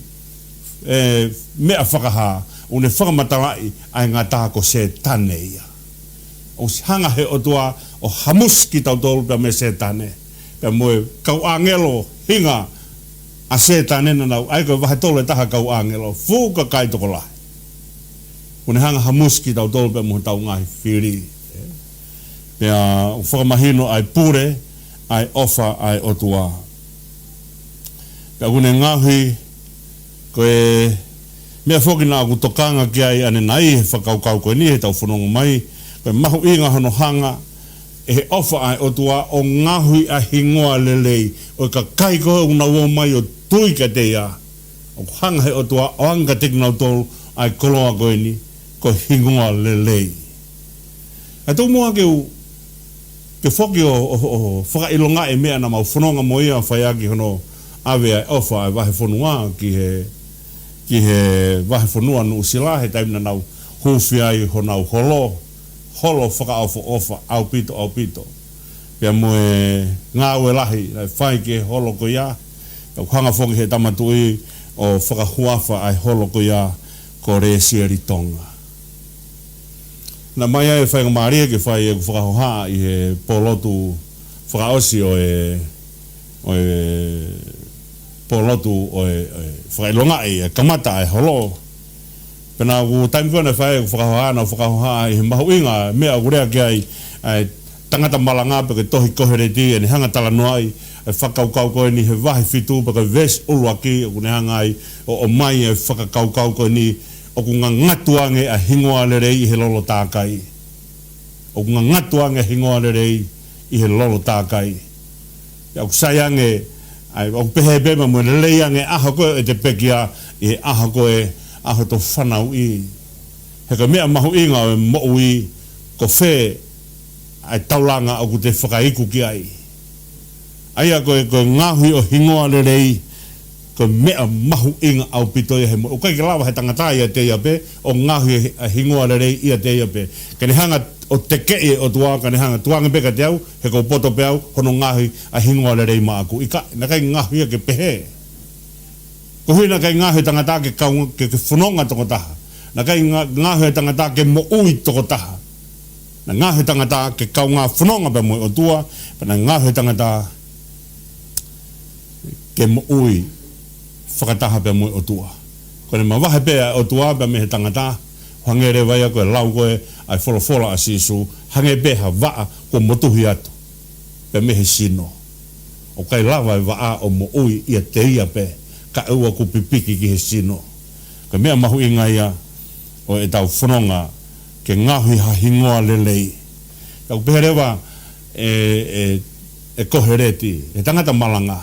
mea whakaha une whakamatalai ai ngā tāko se tane ia. O si hanga he o tua o hamus ki tau tolu pia me se tane. Pia moe kau angelo hinga a se tane na nau aiko wahe tolu e taha kau angelo. Fuka kai toko lahi. Une hanga hamus ki tau tolu pia moe tau ngahi whiri. Pia o whakamahino ai pure ai ofa ai o tua. Pia une ngahi koe mea whoki nā ku tokanga ki ai ane nai he whakaukau koe ni he tau whanonga mai koe mahu inga hono hanga e he ofa ai o tua o ngahui a hingoa lelei o ka kai koe una uo mai o tui ka te ia o hanga he o tua o anga teki nau tolu ai koloa koe ni ko hingoa lelei a tau mua ke whoki o whakailonga e mea na mau whanonga mo ia whaiaki hono awe ai ofa ai wahe whanua ki he wahe whanua nu usila he taimina nau huwhi ai ho nau holo whakaofo ofa au pito pia moe ngāwe lahi lai whai ke holo ko ia au hanga whoki he tamatui o whakahuafa ai holo ko ia ko re sieri tonga na mai ai whai ngamaria ke whai e whakahoha i he polotu whakaosi o polotu o whakailonga e kamata e holo. Pena ku taimi kona whae whakahoha i he mahu inga mea urea ki ai tangata malanga pe ke tohi kohereti e ni hanga tala noai e whakaukau koe ni he wahi fitu pe ke ves uluaki o kune hanga ai o mai e whakaukau koe ni o ku ngatuange a hingoa lerei i he lolo tākai. O ku ngatuange a hingoa lerei i he lolo tākai. Ia ku saiange ai o pehe bema mo lei ange aha koe e te pekia i aha koe aha to whanau i he ka mea mahu inga o mo ui ko whe ai taulanga o ku te whakaiku ki ai aia koe ngahui o hingoa le rei ko mea mahu inga au pito ia he mo. O kai ke lawa he tangata ia te ia pe, o ngahi a hingoa le rei ia te ia pe. Kani hanga o te kei o tua, kani hanga tuanga peka te au, he ko poto pe au, hono ngahi a hingoa le rei maaku. Ika, na kai ngahi ia ke pehe. Ko hui na kai ngahi tangata ke whanonga toko taha. Na kai ngahi tangata ke mo ui toko taha. Na ngahi tangata ke kaunga whanonga pe mo o tua, pa na ngahi tangata ke mo ui whakataha pe mo o tua. Kone mawahe pea o tua pe me he tangata, hangere vai koe lau koe ai wholofola a sisu, hange peha waa ko motuhi atu, pe me he sino. O kai lawa e waa o mo ui ia te ia pe, ka eua ku pipiki ki he sino. Ka mea mahu inga ia o e tau whanonga ke ngahui ha hingoa lelei. Ka upeherewa e kohereti, e tangata malanga.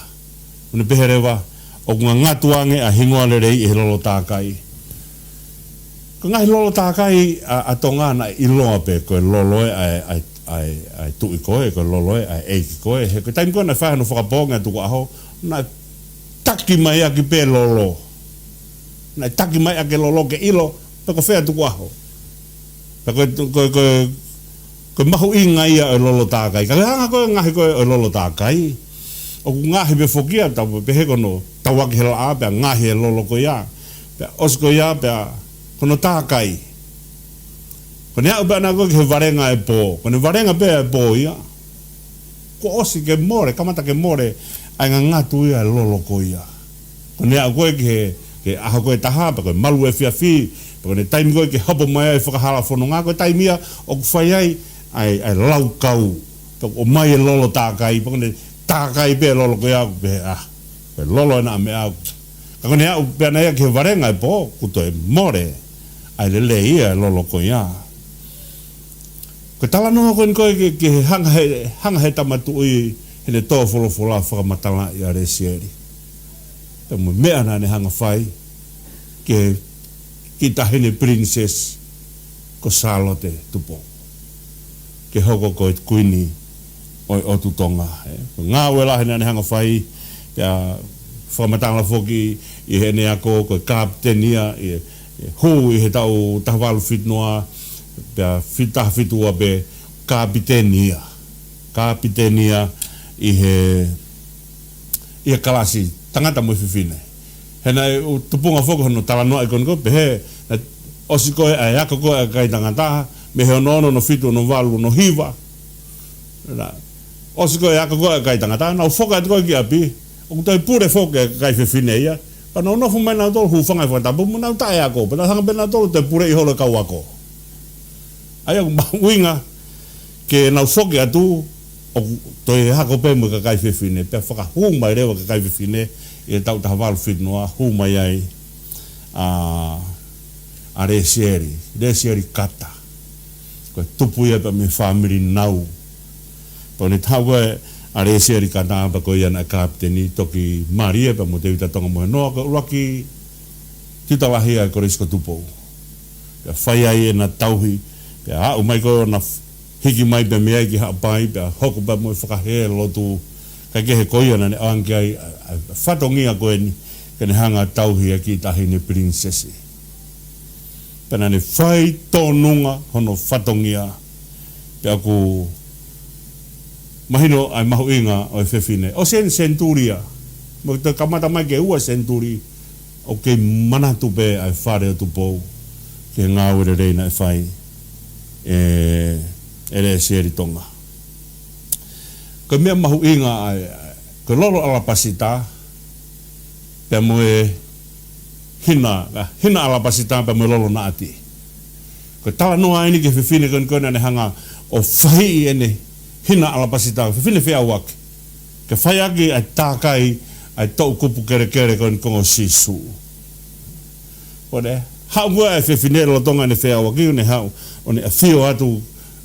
Une peherewa o kunga ngatuange a hingoa lelei e lolo tākai. Ko ngahi lolo tākai a tonga na i loa pe koe loloe ai tui koe, koe loloe ai eiki koe. He koe taimi koe na whahano whakaponga tuku aho, na taki mai aki pe lolo. Na taki mai ake lolo ke ilo, pe ko whea tuku aho. Pe koe mahu inga ia o lolo tākai. Ka hanga koe ngahi koe o lolo tākai. O ngahi pe whokia tau pe hekono, tau aki hela a pea ngahi e lolo ko ia. Pea osko ia pea kono tākai. Kone au pea na koe ke varenga e pō. Kone varenga pea e pō ia. Ko osi ke more, kamata ke more, ai ngatu ia e lolo ko ia. Kone au koe ke aha koe taha, pa koe malu e whiawhi, pa kone taimi koe ke hapo mai ai whakahala whono ngā koe taimi ia, o kuwhai ai lau kau. O mai e lolo tākai, pa kone tākai pē lolo koe au, pe lolo e na me au. Ka kone au pēr na ia ke varenga e pō, kuto e more, ai le ia e lolo koe ia. Ko tala noa koe koe ke hanga he tamatu ui, hene tō wholofola whakamatala i a resieri. Pe mo mea na ne hanga whai, ki tahine princess, ko Charlotte tupo. Ke hoko koe kuini, oi o tutonga. Ngā wela hene hanga whai, pia whamatanga whoki i hene ako, koe kaptenia, hou i he tau tahawalu whitnoa, pia whitaha whitua pe kapitenia. Kapitenia i he kalasi, tangata mo whiwhine. Hena o tupunga whoki hono tala noa i kono pe he, osi koe ai ako koe a kai tangataha, me he ono no whitu no walu no hiwa. Osi koe ako koe a kai tangataha, nau whoka atu koe ki api, o kutoi pure whoki a kai whiwhine ia, pa no nofu mai nau tolu huwhangai whantapu, mu nau tae ako, pa nau hanga pe nau tolu te pure i holo kau ako. Ai ako mawinga, ke nau whoki atu, o toi hako pe mu ka kai whiwhine, pe whaka humai rewa ka kai whiwhine, e tau taha walu whitnoa, humai ai, a resieri kata. Koe tupu ia pa me whamiri nau. Pone tau koe a resieri kata pa koe iana kapteni toki maria pa mo te wita tonga mohe noa ka uraki titalahi ai korisko tupu. Pea whai ai e na tauhi, pea hau mai koe na hiki mai pa mea ki hapai, pea hoko pa mo whakahe lotu, kai kehe koe iana ne anki ai whatongia koe ni, kene hanga tauhi a ki tahine princessi. Pena ne whai tōnunga hono whatongia pe aku mahino ai mahu inga o e whewhine. O sen centuria, mo te kamata mai ke ua centuri, o ke manatu pe ai whare atu pou, ke ngā ure reina e whai e re sieri tonga. Ko mea mahu inga ai, ko lolo alapasita, pe mo e hina alapasita pa mo lolo na ati. Ko tala noa ini ke whiwhine kona ne hanga o whahi ene hina alapasita, whiwhine whea wake. Ke whai aki ai tākai ai tau kupu kere kongo sisu. Ode, hau mua e whiwhine lo tonga ne whea wake, one hau, one a whio atu,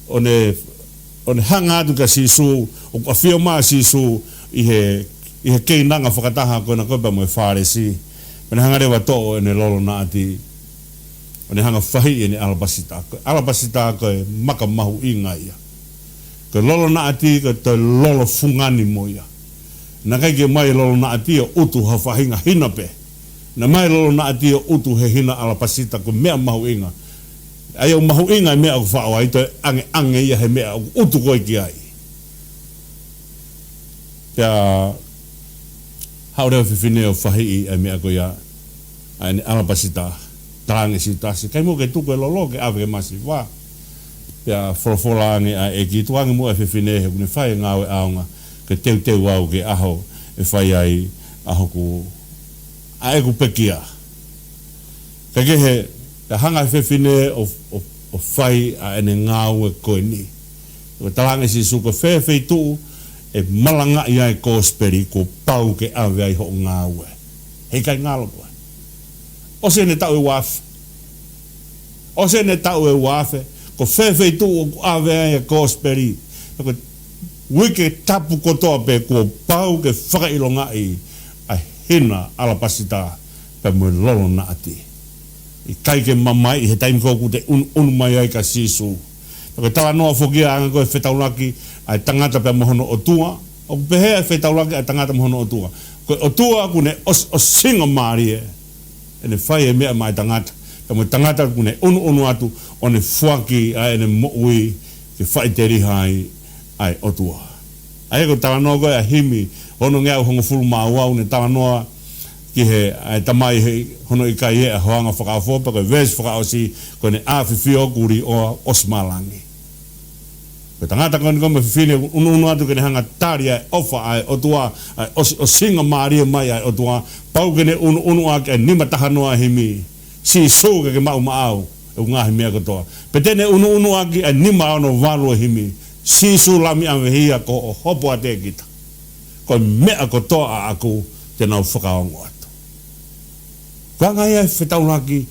one hanga atu ka sisu, o a whio maa sisu i he kei nanga whakataha kona koe pa mo e wharesi. Pene hanga rewa to'o ene lolo na ati, ene hanga whahi ene alapasita. Alapasita koe maka mahu inga ia. Koe lolo na ati koe te lolo fungani mo ia. na kai ke mai lolo na atia utu ha whahinga hina pe. Na mai lolo na atia utu he hina ala pasita ko mea mahu inga. Ai o mahu inga mea o whaoa i toi ange ia he mea o utu koe ki ai. Pea haureo whiwhine o whahi ai mea ko ia ai ala pasita tarangi si tasi. Kai mo ke tuku e lolo ke awe ke masi wā. Pea wholofola ange ai e ki tuangi mo e whiwhine he kune whai ngāwe aonga ke teu au ke aho e whai ai aho ku a e ku pekia. Ka ke he hanga whiwhine o whai a ene ngāwe koe ni. Ko tarangi si suka whewhi tuu e malanga ia e kōsperi ko pau ke awe ai ho ngāwe. Hei kai ngālo koe. O se ne tau e wafe. O se ne tau e wafe. Ko whewhi tuu o awe ai e kōsperi. Ko wike tapu kotoa pe ko pau ke whakailonga i a hina ala pasita pe mui lolo na ati. I kai ke mamai i he taimi koku te unu mai ai ka sisu. Ko tawa noa whokia anga koe whetaulaki ai tangata pe mohono o tua. O pehea whetaulaki ai tangata mohono o tua. Ko o tua kune o singa maari e. Ene whai e mea mai tangata. Pe mui tangata kune unu atu o ne whaki ai ene moui ke whai te rihai ai otua. Ai ko tawa noa koe a himi hono ngea o hongo fulu maa wau ne tawa noa ki he ai tamai he hono i kai e a hoanga whakaofopa koe ves whakaosi koe ne a whiwhio kuri o osmalangi. Koe tangata koe ni kome whiwhine unu atu kene hanga tari ai ofa ai otua ai o singa maaria mai ai otua pau kene unu ake ai nima taha noa himi si souka ke mau maau e ngahi mea kotoa. Petene unu ake ai nima ono walu himi si su lami amehia ko o hopo a te kita. Ko mea ko toa aku te nau whakaongo atu. Kua ngai ai whetaulaki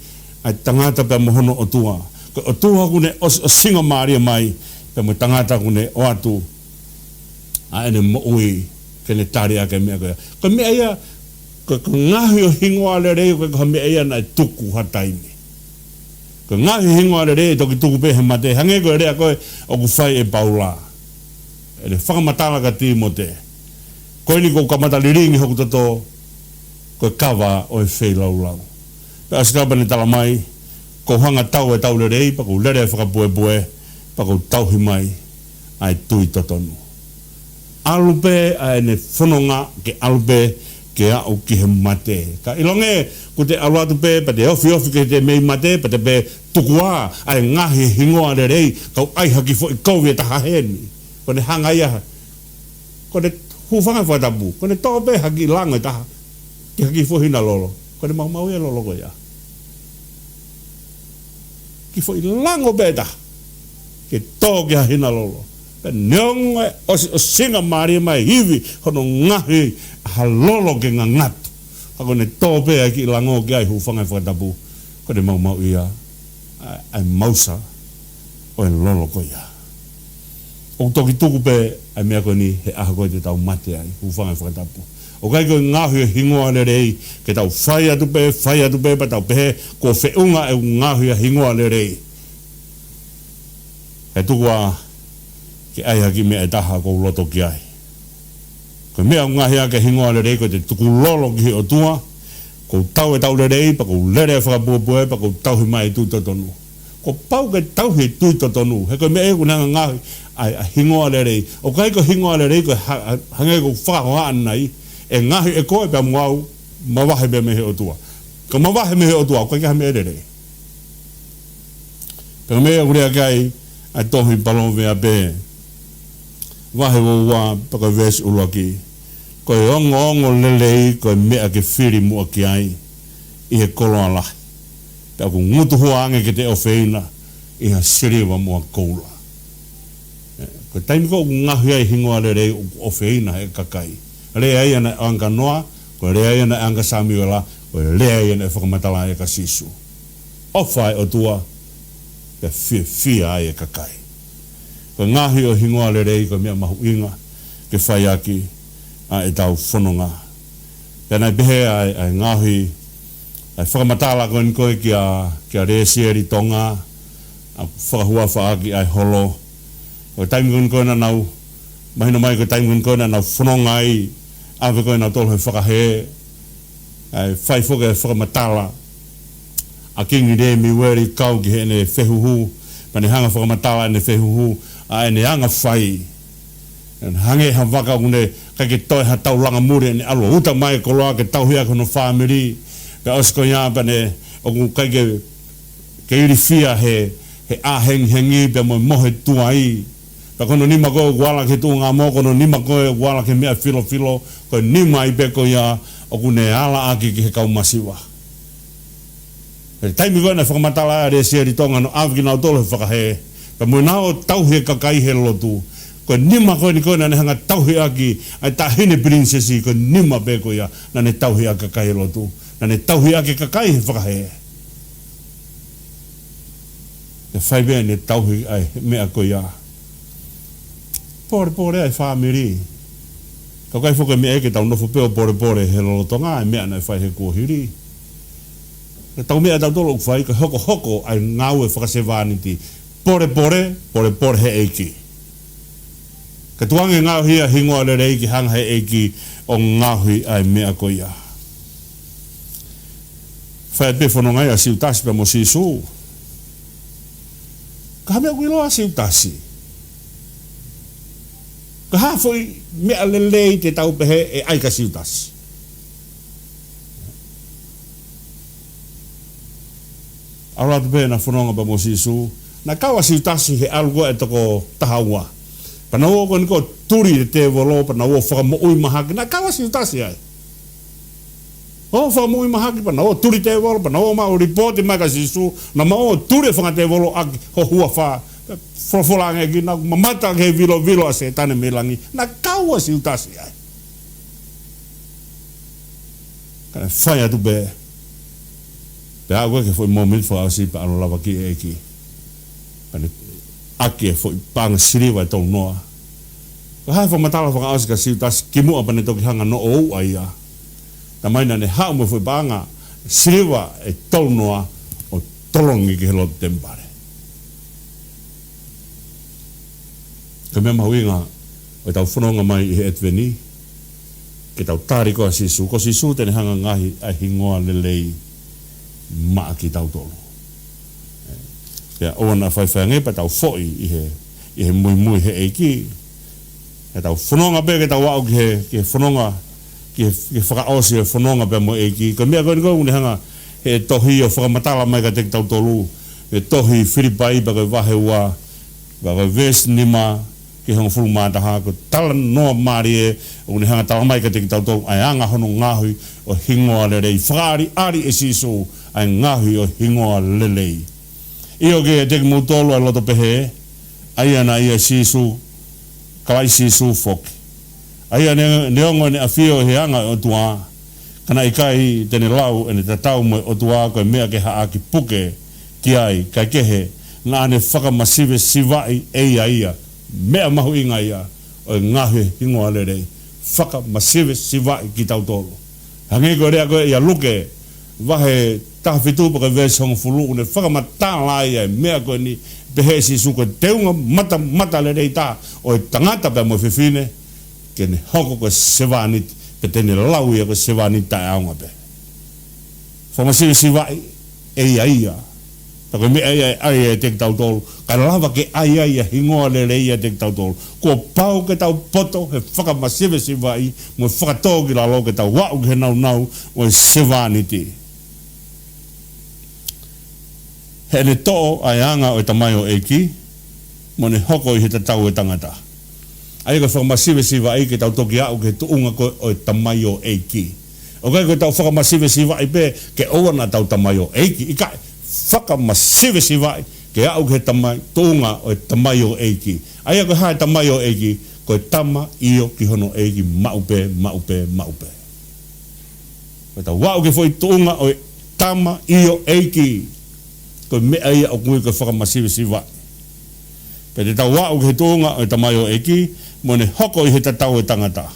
ai tangata pe mohono o tua. Ko o tua kune o singa maaria mai pe mo tangata kune o atu a ene moui kene tari ake mea koea. Ko mea ia ko ngahi o hingoa le rei ko mea ia nai tuku hataimi. Ko ngahi hingoa le rei toki tuku pehe mate. Hange koe rea koe o ku whai e paula. Ele whakamatala ka timo te. Koe ni ko kamata liringi hoku toto. Koe kawa o e whei lau. Pe askapa ni tala mai. Ko hanga tau e tau le rei. Pa ko lere e whakapue. Pa ko tauhi mai. Ai tui totonu. Alupe a ene whanonga ke alupe ke au ki he mate. Ka ilonge ko te aluatu pe pa te ofi ke te mei mate pa te pe tukua ai ngahi hingoa le rei kau ai haki fo i kou e taha heni. Ko ne hanga ia. Ko ne hufanga fo tabu. Ko ne tō pe haki lango e taha. Ki haki fo hina lolo. Ko ne mau ia lolo ko ia. Ki fo i lango pe taha. Ke tō ki hina lolo. Pe neonga o singa maari mai hivi hono ngahi ha lolo ke ngangatu. Ako ne tōpe ai ki lango ki ai hufanga whakatapu. Ko ne mau ia ai mausa o e lolo ko ia. O toki tuku pe ai mea koe ni he aha koe te tau mate ai hufanga whakatapu. O kai koe ngahi hingoa le rei ke tau whai atu pe pa tau pehe ko whiunga e ngahi hingoa le rei. He tuku a ki ai haki mea e taha ko loto ki ai. Ko mea ngahi ake hingoa le rei ko te tuku lolo ki he o tua. Ko tau e tau le rei, pa ko lere e whakapua pa ko tau hi mai tui totonu. Ko pau ke tau hi tui totonu. He ko mea e kunanga ngahi ai hingoa le rei. O kai ko hingoa le rei ko hange ko whakahoa anai. E ngahi e koe pia mwau mawahe me me he o tua. Ko mawahe me he o tua, ko kai me e le rei. Pero mea kurea kai ai tohi palon vea pe. Wahe wa pa ko ves ulaki. Ko e ongo lelei ko e mea ke whiri mua ki ai i he koloa lahi. Pea ku ngutu huange ke te ofeina i ha siriwa mua koula. Ko taimi ko ngahi ai hingoa le rei ofeina e kakai. Rea ai ana anga noa, ko rea ai ana anga Samuela, ko rea ai ana whakamatala e ka sisu. Ofai o tua pe fia ai e kakai. Ko ngahi o hingoa le rei ko mea mahu inga ke whai aki a e tau whanonga. Pena behe ai ngahi ai whakamatala koe ki a resieri tonga a whakahua whaaki ai holo. O taimi koe na nau mahina mai ko taimi koe na nau whanonga ai ave koe na tolu he whakahe, ai whai whoke e whakamatala, a kingi re mi weri kau ki he ne whehuhu, pane hanga whakamatala ne whehuhu, a ene anga whai, hange ha waka une, kai ke toi ha tau langa muri, ne alo uta mai koloa ke tau hia kono whamiri, ka osko ia pane, o kai ke iri fia he aheng hengi pe mo mohe tuai, pa kono nima koe wala ke tu ngā mō, kono nima koe wala ke mea filo filo, koe nima i peko ia o kune ala aki ki he kau masiwa. E taimi koe na whakamatala are sieri tonga no awiki nao tolo he whakahe, pa mui nao tauhe kakai he lotu, koe nima koe ni koe na ne hanga tauhe aki, ai ta hine princesi koe nima peko ia, na ne tauhe aki kakai he lotu, na ne tauhe aki kakai he whakahe. E whaibea ne tauhe ai mea koe ia. Pore ai whamiri. Ka kai whuka mea eke tau nofo peo pore he lolotonga e mea nei whai he kuahiri. Ka tau mea tau tolo uwhai ka hoko ai ngau e whakasewaniti. Pore he eiki. Ka tuange ngau hia hingoa le reiki hanga he eiki o ngauhi ai mea ko ia. Whai pe whanongai a siutasi pe mo sisu. Ka hamea kuiloa siutasi. Ka hafoi mea lelei te tau pehe e aika siutasi. Aura tu pehe na whanonga pa mo sisu. Na kawa siutasi he algo e toko tahaua. Pa na uoko ni ko turi te volo, pa na uo whakamoui mahaki. Na kawa siutasi ai. O whakamoui mahaki, pa na uo turi te volo, pa na uo mao ripoti mai ka sisu. Na mao turi whanga te volo aki ho hua wha. Frofolanga ki na mamata ke vilo a se tane melangi na kaua si utasi ai kana faya tu be agua ke foi moment fo asi pa alo lava ki eki pane aki foi pang siriwa tong noa ka ha fo matala fo asi ka si utasi kimu apa ne toki hanga no o ai ya tamaina ne ha mo foi banga siriwa e tong noa o tolongi ke lo tempare. Ka mea mahuinga o tau whanonga mai i he etveni ke tau tāri koa sisu ko sisu tene hanga ngahi a hingoa lelei maa ki tau tolo o na whaiwhange pa tau whoi i he mui he eiki ke tau whanonga pe ke tau wau ki he whanonga ki he whakaosi he whanonga pe mo eiki ka mea koe ni koe uni hanga he tohi o whakamatala mai ka te tau tolu he tohi whiripai pa koe wahe ua pa koe ves nima ki hanga fulu mātaha ko tala noa maari e o ni hanga tala mai ka teki tau tau ai anga hono ngahui o hingoa lelei whakaari ari e siso ai ngahui o hingoa lelei io ke e teki mutolo ai loto pehe ai ana ia siso kawai siso foki ai ana neongo ne awhio he anga o tua kana ikai tene lau ene tatau mo o tua ko e mea ke haaki puke ki ai kai kehe nga ane whakamasive sivai eia ia mea mahu inga ia o ngahe hingoa lerei whaka masive siwai ki tau tolo hange ko rea koe ia luke wahe tahawhitu pa koe vesi hongo fulu ne whaka matala ia mea koe ni pehesi suko teunga mata lerei ta o tangata pe mo whiwhine ke ne hoko koe sewanit pe tene lau ia koe sewanit ta aunga pe whaka masive siwai ia Tako me ai e tek tau tolu. Ka lava ke ai hingoa lelei e tek tau tolu. Ko pau ke tau poto he whakamasive siwai mo whakatogi la lo ke tau wau ke nau o siwaniti. He ne to'o ai anga o tamai o eki mo ne hoko i he tau e tangata. Ai ka whakamasive siwai ke tau toki au ke tuunga ko o tamai o eki. O kai ko tau whakamasive siwai pe ke oana tau tamai o eki. Ikai whakamasive siwai ke au ke tamai tōnga o tamai o eiki. Aia ko hae tamai o eiki ko tama io ki hono eiki maupe. Ko ta wau ke foi tōnga o tama io eiki ko me aia o kui ko whakamasive siwai. Pe te tau wau ke tōnga o tamai o eiki mo ne hoko i he tatau e tangata.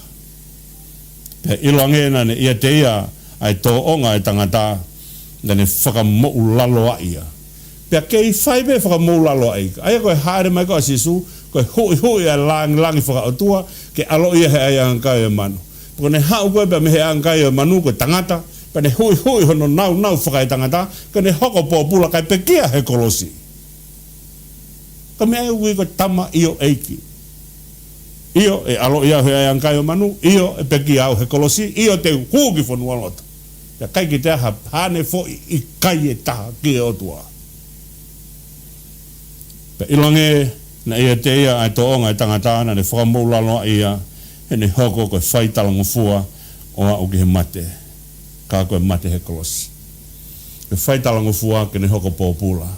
Pe iloangena ne ia te ia ai tō onga e tangata na ne whakamou laloa ia. Pea kei whaibe whakamou laloa ia. Aia koe haere mai koe sisu, koe hui a langi whakaotua, ke alo ia he ai angai e manu. Pone hau koe pa mehe angai o manu koe tangata, pane hui hono nau whakai tangata, kane hoko pōpula kai pekia he kolosi. Ka mea ui koe tama io eiki. Io e alo ia he angai o manu, io e pekia au he kolosi, io te huki whanua lota. Ja kai ki te aha hane fo i kai e taha ki e otua. Pe ilange na ia te ia ai toonga e tangata ana ne whakamoulaloa ia he ne hoko koe whai talango fua o a uki he mate. Ka koe mate he kolosi. Ke whai talango fua ke ne hoko pōpula.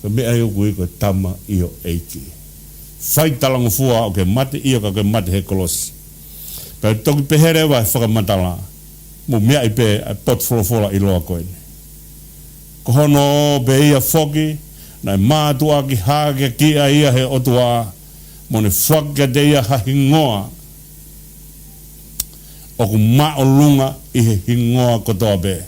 Ka mea i ukui koe tama io eiki. Whai talango fua o ke mate io ka koe mate he kolosi. Pe toki pehere wa whakamatala. Mo mea i pe a pot folofola i loa koe. Ko hono be ia whoki, na mātua ki hāke ki a ia he otua, mo ne whaka de ia ha hingoa. O ku mao lunga i he hingoa kotoa be.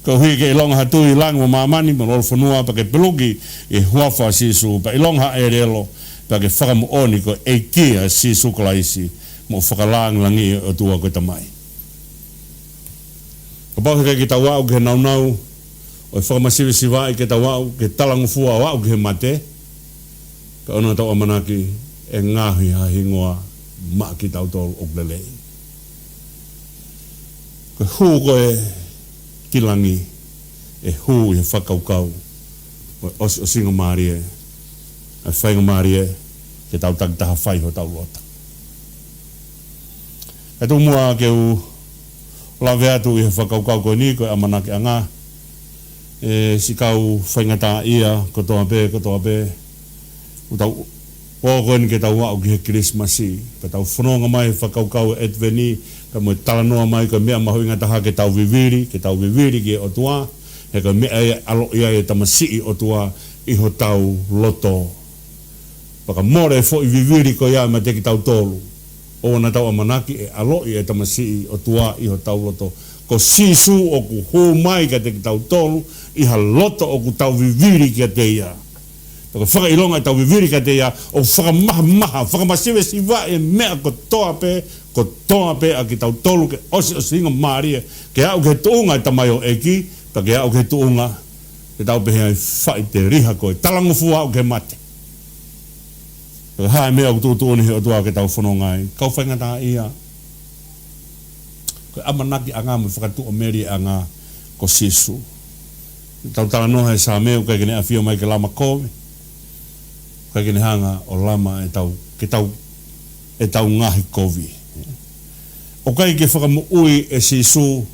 Ko hui ke ilonga hatu i langu mamani, mo lolo whanua pa ke peluki i huafa sisu, pa ilonga e relo, pa ke whakamu oni ko e kia sisu kalaisi, mo whakalang langi o tua koe tamai. Ka pau ke ta wau ke nau o whakamasiwe siwa i ke ta wau ke talangu fua wau ke mate ka ona tau amanaki e ngahi ha hingoa ma ki tau tolu o lelei. Ka hu koe kilangi e hu i whakaukau o singa marie a whainga marie ke tau takitaha whai ho tau lota. E tu mua ke u lawe atu i he whakaukau koe ni koe amanaki anga e si kau whaingata ia kotoa be u tau pōkoe ni ke tau wau ki he Christmasi ka tau whanonga mai whakaukau e etveni ka moe talanoa mai ka mea mahu ingataha ke tau viviri ki e otua he ka mea e alo ia e tamasi i otua i ho tau loto paka more fo i viviri ko ia ma te ki tau tolu o na tau amanaki e aloi e tamasi o tua i ho tau loto. Ko sisu o ku hou mai ka te ki tau tolu i ha loto o ku tau viviri ki a te ia. Tako whakailonga e tau viviri ki a te ia o whakamaha, whakamasiwe siwa e mea ko toa pe a ki tau tolu ke osi o singa maaria ke au ke tuunga e tamai o eki pa ke au ke tuunga ke tau pehe ai whai te riha koe talango fua au ke mate. Hae mea ku tūtūni he o tua ke tau whanongai. Kau whaingata ia. Koe amanaki anga me whakatu o meri anga ko sisu. Tau tala noha e sa meu kai kene awhio mai ke lama kowe. Kai kene hanga o lama e tau ngahi kowe. O kai ke whakamu ui e sisu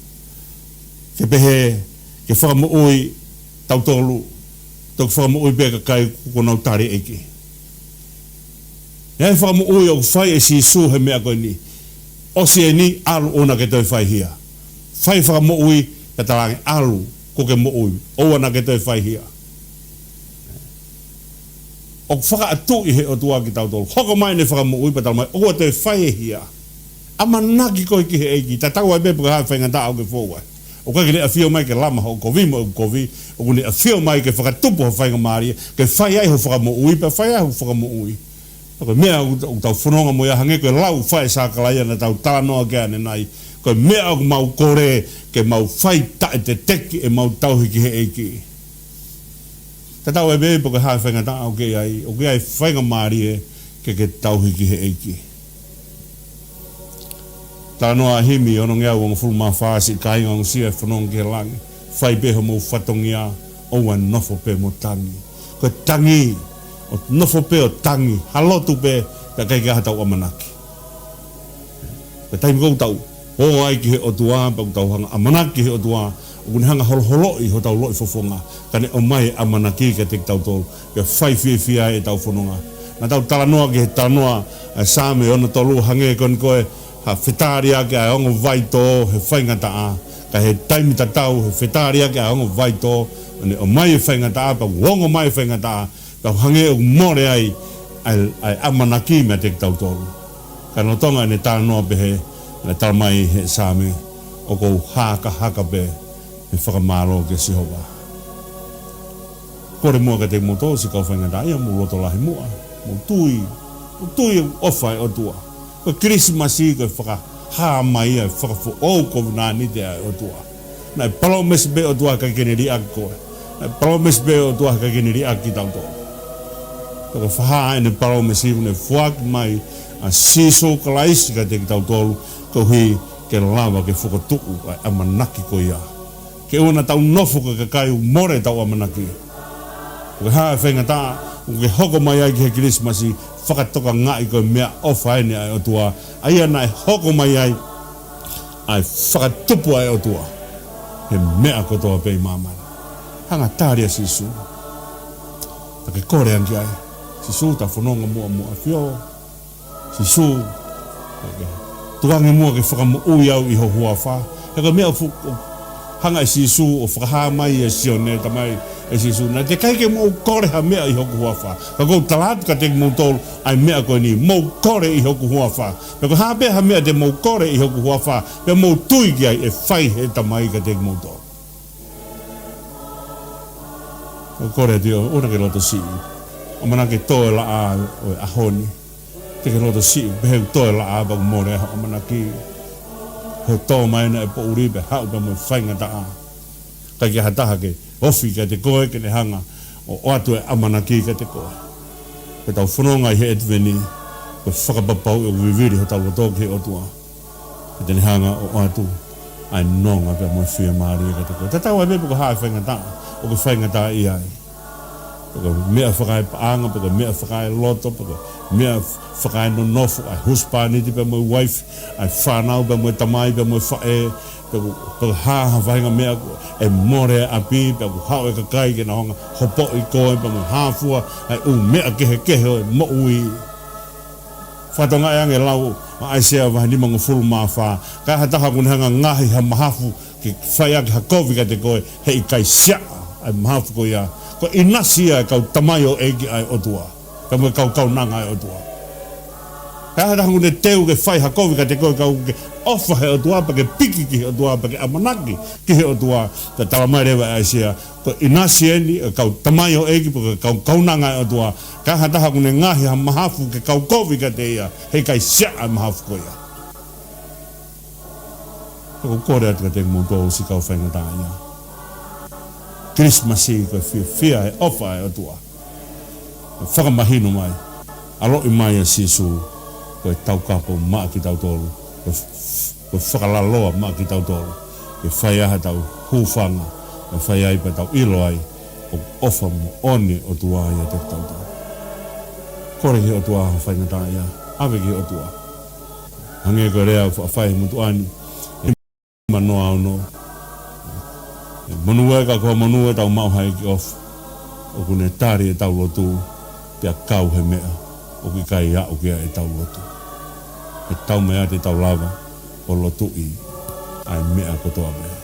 ke pehe ke whakamu ui tau tolu. Tau whakamu ui peka kai kukonau tari eki. Ia whakamu ui o whai e sisu he mea koe ni. Osi e ni alu ona ke toi whai hia. Whai whakamu ui ka tarangi alu ko ke mo ui. Oana ke toi whai hia. O whaka atu i he o tua ki tau tolu. Hoko mai ne whakamu ui pa tala mai. Oa toi whai e hia. Ama naki koe ki he eiki. Ta tau ai bepu ka hae whainga ta au ke fōwai. O kai ke le awhio mai ke lama ho kovi mo kovi. O kune awhio mai ke whakatupu ho whainga maria. Ke whai ai ho whakamu ui pa whai ai ho whakamu ui. Ko mea u tau whanonga mo ia hange koe lau whai sākalaia na tau tānoa kia ane nai. Ko mea u mau kore ke mau whai tae te teki e mau tauhi ki he eiki. Ta tau e bepo ke hae whainga ta au ke ai. O ke ai whainga maari e ke tauhi ki he eiki. Tānoa himi ono ngea wanga fulma whaasi ka inga ngsia whanonga ki he langi. Whai beho mo whatongia oua nofo pe mo tangi. Ko tangi o nofo pe o tangi, halotu pe ka kai ka hatau amanaki. Ka taimi kou tau, o ai ki he o tua, pa tau hanga amanaki he o tua, o kune hanga holo i ho tau loi fofonga, ka ne o mai amanaki ka te tau tolu, ka whai fia e tau whanonga. Na tau talanoa ki he talanoa, sāme ona tolu hange kon koe, ha whetari ake a ongo vaito, he whaingata a, ka he taimi tatau, he whetari ake a ongo vaito, o mai e whaingata a, pa wongo mai e whaingata a, ka hange o more ai amanaki me te tau tolu. Ka no tonga ne tā noa pehe, ne tā mai he sāme, o kou haka pe, he whakamaro ke sihowa. Kore mua ka te moto, si kau whaingata ia, mu loto lahi mua, mu tui o whai o tua. Ko Christmas ko whaka ha mai e whaka o ko na ni te o tua. Na promise be o tua ka kene ri ako. Na promise be o tua ka kene ri aki tau to. Ko wha ene promise ne fuak mai a siso kalais ka te tau tolu ko hi ke lava ke whakatu a manaki ko ia. Ke ona tau nofo ka kai more tau a manaki. Ko ha whenga ta ke hoko mai ai ke Christmas i whakatoka ngai ko mea ofa ene ai o tua. Ai ana e hoko mai ai whakatupu ai o tua. He mea ko toa pei mamana. Hanga tāria sisu. Ta ke kore anki ai. Sisu ta whanonga mua whio. Sisu. Tuange mua ke whakamu ui au i ho hua wha. Heka mea hanga i sisu o whakaha mai e sione tamai e sisu. Na te kaike mo kore ha mea i hoku hua wha. Ka kou talatu ka te mo tolu ai mea koe ni mo kore i hoku hua wha. Ka kou hape ha mea te mo kore i hoku hua wha. Pea mo tui ki ai e whai he tamai ka te mo tolu. Ka kore te o ora ke loto si. O mana ke toe la a o e ahoni. Te ke loto si beheu toe la a baku more ha o mana ki. Ho tō mai na e po uribe hau pa mo whainga ta a. Ka ki hataha ke ofi ka te koe ke ne hanga o atu e amana ki ka te koe. Pe tau whanonga i he etveni ko whakapapau e viviri ho tau watoke he otua. Pe te ne hanga o atu ai nonga pe mo whia maari ka te koe. Te tau ai me poko hae whainga ta o ke whainga ta i ai. Poko mea whakai paanga, poko mea whakai loto, poko mea whakai no nofu ai huspaniti pe mo wife, ai whanau pe mo tamai pe mo whae, poko haha whainga mea e more api, poko hao e kakai ke na honga hopo i koe pe mo hafua, ai mea kehe o e mo ui. Whatonga e ange lau, ma ai sea wahi ni mango fulu maa wha, kai hataha kune hanga ngahi ha mahafu ki whai ake ha kovi ka te koe, hei kai sia ai mahafu ko ia. Ko inasia kau tamai o egi ai otua. Ka mo kau nanga ai otua. Ka hata ngune teu ke whai hakovi ka te koe kau ke ofa he otua pa ke piki ki he otua pa ke amanaki ki he otua. Ta tawa mai rewa ai sia. Ko inasia ni kau tamai o egi pa kau nanga ai otua. Ka hata ngune ngahi ha mahafu ke kau kovi ka te ia. Hei kai sia ai mahafu ko ia. Ko kore atu ka te mōtua o si kau whainga tā ia. Christmas i ko fia e ofa e otua. Whakamahino mai. Alo i mai a sisu ko e tau kapo maa ki tau tolu. Ko whakalaloa maa ki tau tolu. Ke whai aha tau hūwhanga. Ke whai ai pa tau ilo ai. O ofa mo oni o tua ai a te tau tolu. Kore ki o tua ho whainga tā ia. Awe ki o tua. Hange ko rea whai mutu ani. E manoa au no. Manua ka ko manua tau mau hai ki off. O kune tari e tau lotu. Pia kau he mea. O ki kai a o kia e tau lotu. E tau mea te tau lava. O lotu i. Ai mea ko toa mea.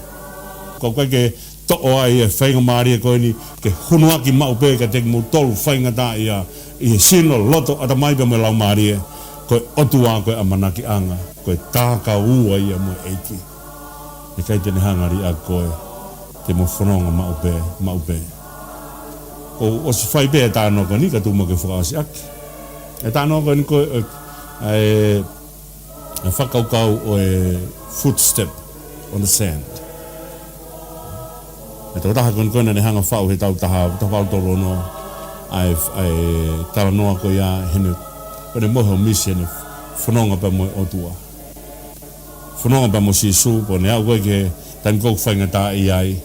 Ko kai ke to'o ai e whainga maari e koe ni. Ke hunua ki mau pe ka teki mu tolu whainga ta i a. I he sino loto ata mai pe me lau maari e. Koe otua koe amanaki anga. Koe tāka ua i a mo eiki. E kai tene hangari a koe. Te mo whanonga mau pe. O si whai pe e tāno ka ni ka tūma ke whakaasi aki. E tāno ka ni koe e whakaukau o e footstep on the sand. E tau taha koni koe na ne hanga whau he tau taha whau tolo no. Ai tala noa ko ia hene kone moho misi hene whanonga pa mo o tua. Whanonga pa mo si su po ne au koe ke tan kou whainga tā i ai.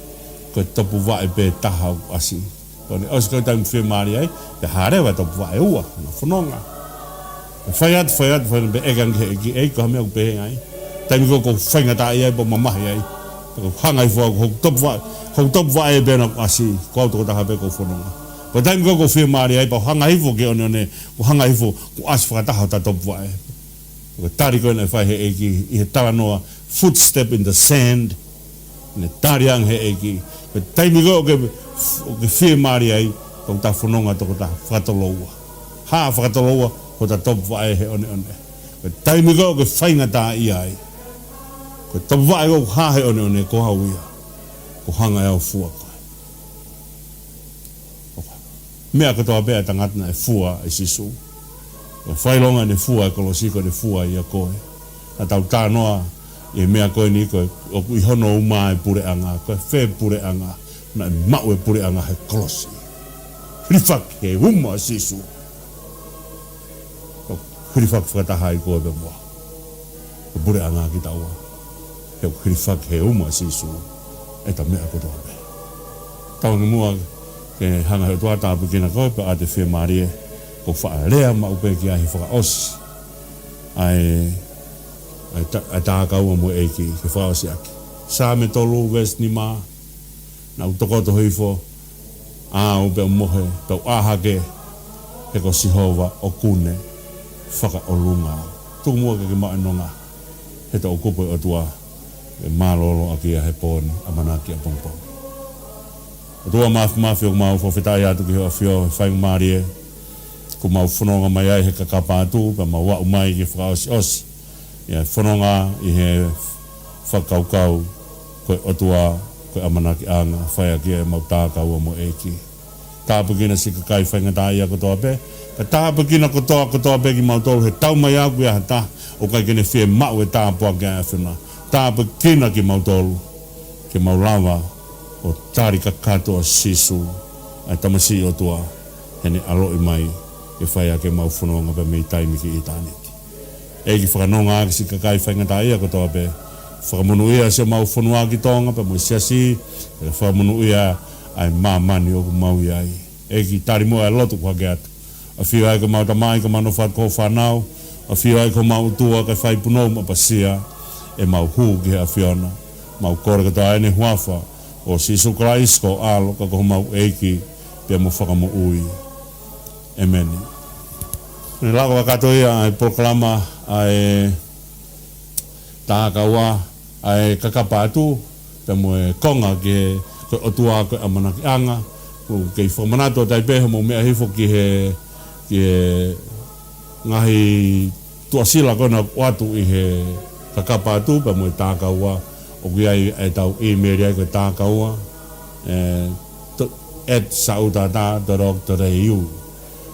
Ko topu wae pe taha asi. Ko ne os ko tam fe mari ai, te harewa topu wae ua, na whanonga. Whaiat be egang he e ko me pe ai. Tam ko whainga ta ai po mamahi ai. Ko hangai fo ko topu wae be na asi, ko to ta habe ko whanonga. Ko tam ko fe mari ai po hangai fo ke one ko hangai fo ko as fa ta ta topu wae. Ko tari ko na fa he i he tala noa footstep in the sand. Ne tariang he eki. Pe taimigo ke whie maari ai, kong ta whanonga toko ta whakatoloua. Ha whakatoloua, ko ta topu wae he one. Pe taimigo ke whainga tā i ai. Ko topu wae ko ha he one, ko hau ia. Ko hanga au fua koe. Mea katoa bea tangatna e fua e sisu. whailonga ne fua ko lo siko ne fua ia koe. A tau tānoa e mea koe ni koe o i hono uma e pure anga, koe whē pure anga, na mau e pure anga he kolosi. Hrifak he huma sisu. Hrifak whakataha i koe pe mua. Ko pure anga ki taua. He hrifak he huma sisu. E ta mea kotoa pe. Tau ni mua ke hanga he toa tāpu kina koe pe a te whē marie. Ko whaalea ma upe ki ahi whakaosi. Ai tākaua mo eiki ke whaosi aki. Sā me tolu wes ni mā. Na utokoto hifo. Upe o mohe. Tau ahake. He ko sihova o kune. Whaka o runga. Tuku mua ke maa nonga. He ta o kupo o tua. E mālolo aki a he pōni. A manaki a pongpong. O tua mafi o mau whawhetai atu ki hea whio. Whainga mārie. Ko mau whanonga mai ai he kakapa atu. Pa mau wau mai ki whakaosi osi. Ia whanonga i he whakaukau. Koe otua. Koe amanaki anga. Whai aki e mau tākau o mo eiki. Tāpukina si kakai whainga tā ia kotoa pe. Ka tāpukina kotoa pe ki mau tolu. He tau mai aku ia hata. O kai kene whie mau e tāpua kia e whina. Tāpukina ki mau tolu. Ki mau lava. O tāri kakato a sisu. Ai tamasi o tua. Hene aloi mai. E whai ake mau whanonga pe mei taimi ki i tāneti. Eki whakanonga aki si kakai whainga tā ia kotoa pe. Whakamunu ia se mau whanua ki tonga pe mo siasi. E whakamunu ia ai mamani o ku mau iai. Eki tari mua e lotu kwa ke atu. A whio ai ka mau tamai ka mano what ko whanau. A whio ai ka mau tua ka whai punou ma pasia. E mau hū ki hea whiona. Mau kore ka tā ene huafa. O sisu kraisko alo ka ko mau eiki. Pia mo whakamu ui. Emeni. Ni lako wakato ia ai proklama ai tākaua ai kakapatu. Pia mo e konga ki ko otua ko amanaki anga ko ke formanato dai pe mo me hifo ki he ngahi tuasila kona watu i he kakapatu pa mo tākaua o ki ai e tau email ai ko tākaua @sautata.org.au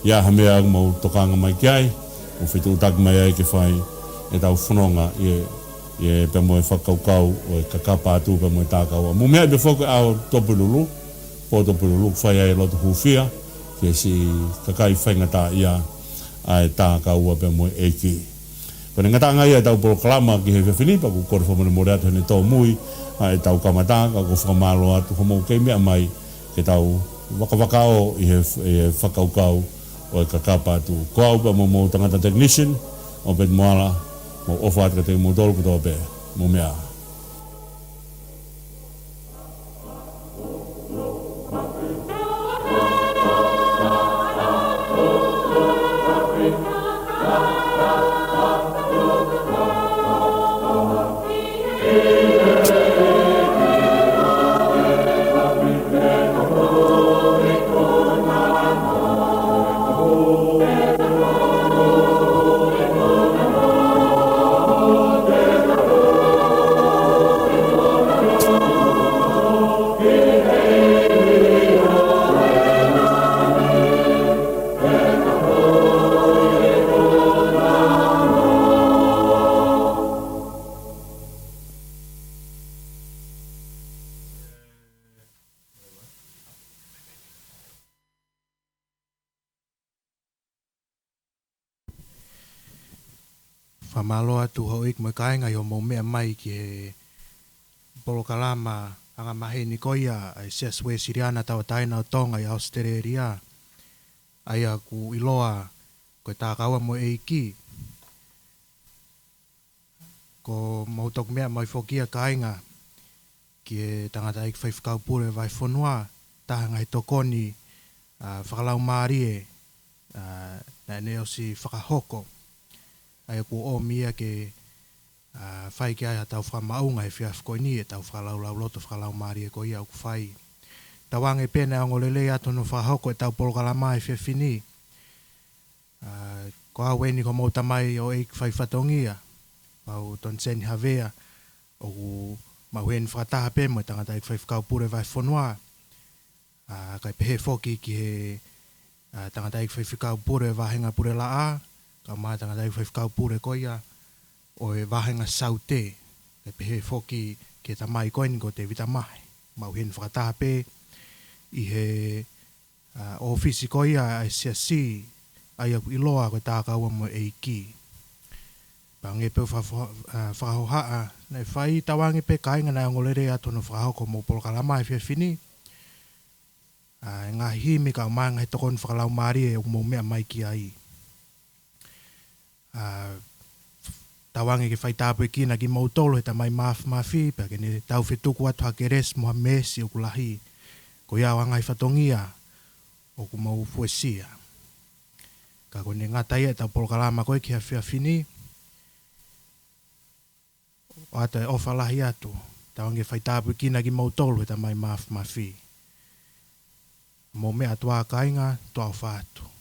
ia hamea mo tokanga mai kai o fitu tak mai ai ke fai e tau whanonga e pe mo e whakaukau o e kakapatu pe mo e tākaua. Mo mea be whaka au topululu, po topululu whai ai lotu hufia, ke si kakai whaingata ia ai tākaua pe mo e eiki. Pene ngata ngai ai tau proklama ki he whiwhini, pa ku kore whamone more atu hene tau mui, ai tau kamatanga, ko whakamalo atu homo kei mea mai, ke tau wakawakao i he whakaukau o e kakapatu. Ko au pe mo tangata technician, o pe moala, mo ofa atu ka te mo tolu kutoa pe, mo mea. Whamalo atu ho ik mo kai ngai o mo mea mai ki he polokalama anga mahe ni koia ai seswe siriana tau taina o tonga i Australia. Ai aku iloa ko tākaua mo eiki. Ko mautok mea mai whokia kainga ki he tangata ik whaifkau pure vai whanua tahanga i tokoni whakalau maarie na neo si whakahoko. Ai ku o mia ke whai ki ai tau whamaunga e whiafkoi ni e tau whakalau loto whakalau maarie ko ia ku whai. Tawange pene angolele atu no whahoko e tau polokalama e whiawhini. Ko haweni ko mauta mai o eik whai whatongia. Mau ton seni havea o ku mauhen whakataha pe mo e tangata ik whai whakau pure vai whanua. Kai pehe whoki ki he tangata ik whai whakau pure vai henga pure la a. ka mātanga dai whaifkau pure koia o e wahenga saute e pehe foki ke ta mai koini ko te vita mai mau hen whakatape i he ofisi koia ai siasi ai aku iloa ko tā kaua mo e ki pange pe whahohaa nei whai tawangi pe kainga na ngolere atono whahoko mo polokalama e whiawhini ngā himi ka maanga he tokon whakalau maari e mo mea mai ki ai tawangi ke whai tāpu e kina ki mautolo he ta mai mafi pa ke ne tau whetuku atu hake res moha mesi o kulahi ko iau angai whatongia o ku mau fuesia ka kone ngatai e tau polokalama koe ki ha whiawhini o ata e ofa lahi atu tawangi whai tāpu e kina ki mautolo he ta mai mafi mo mea tua kainga tua whaatu.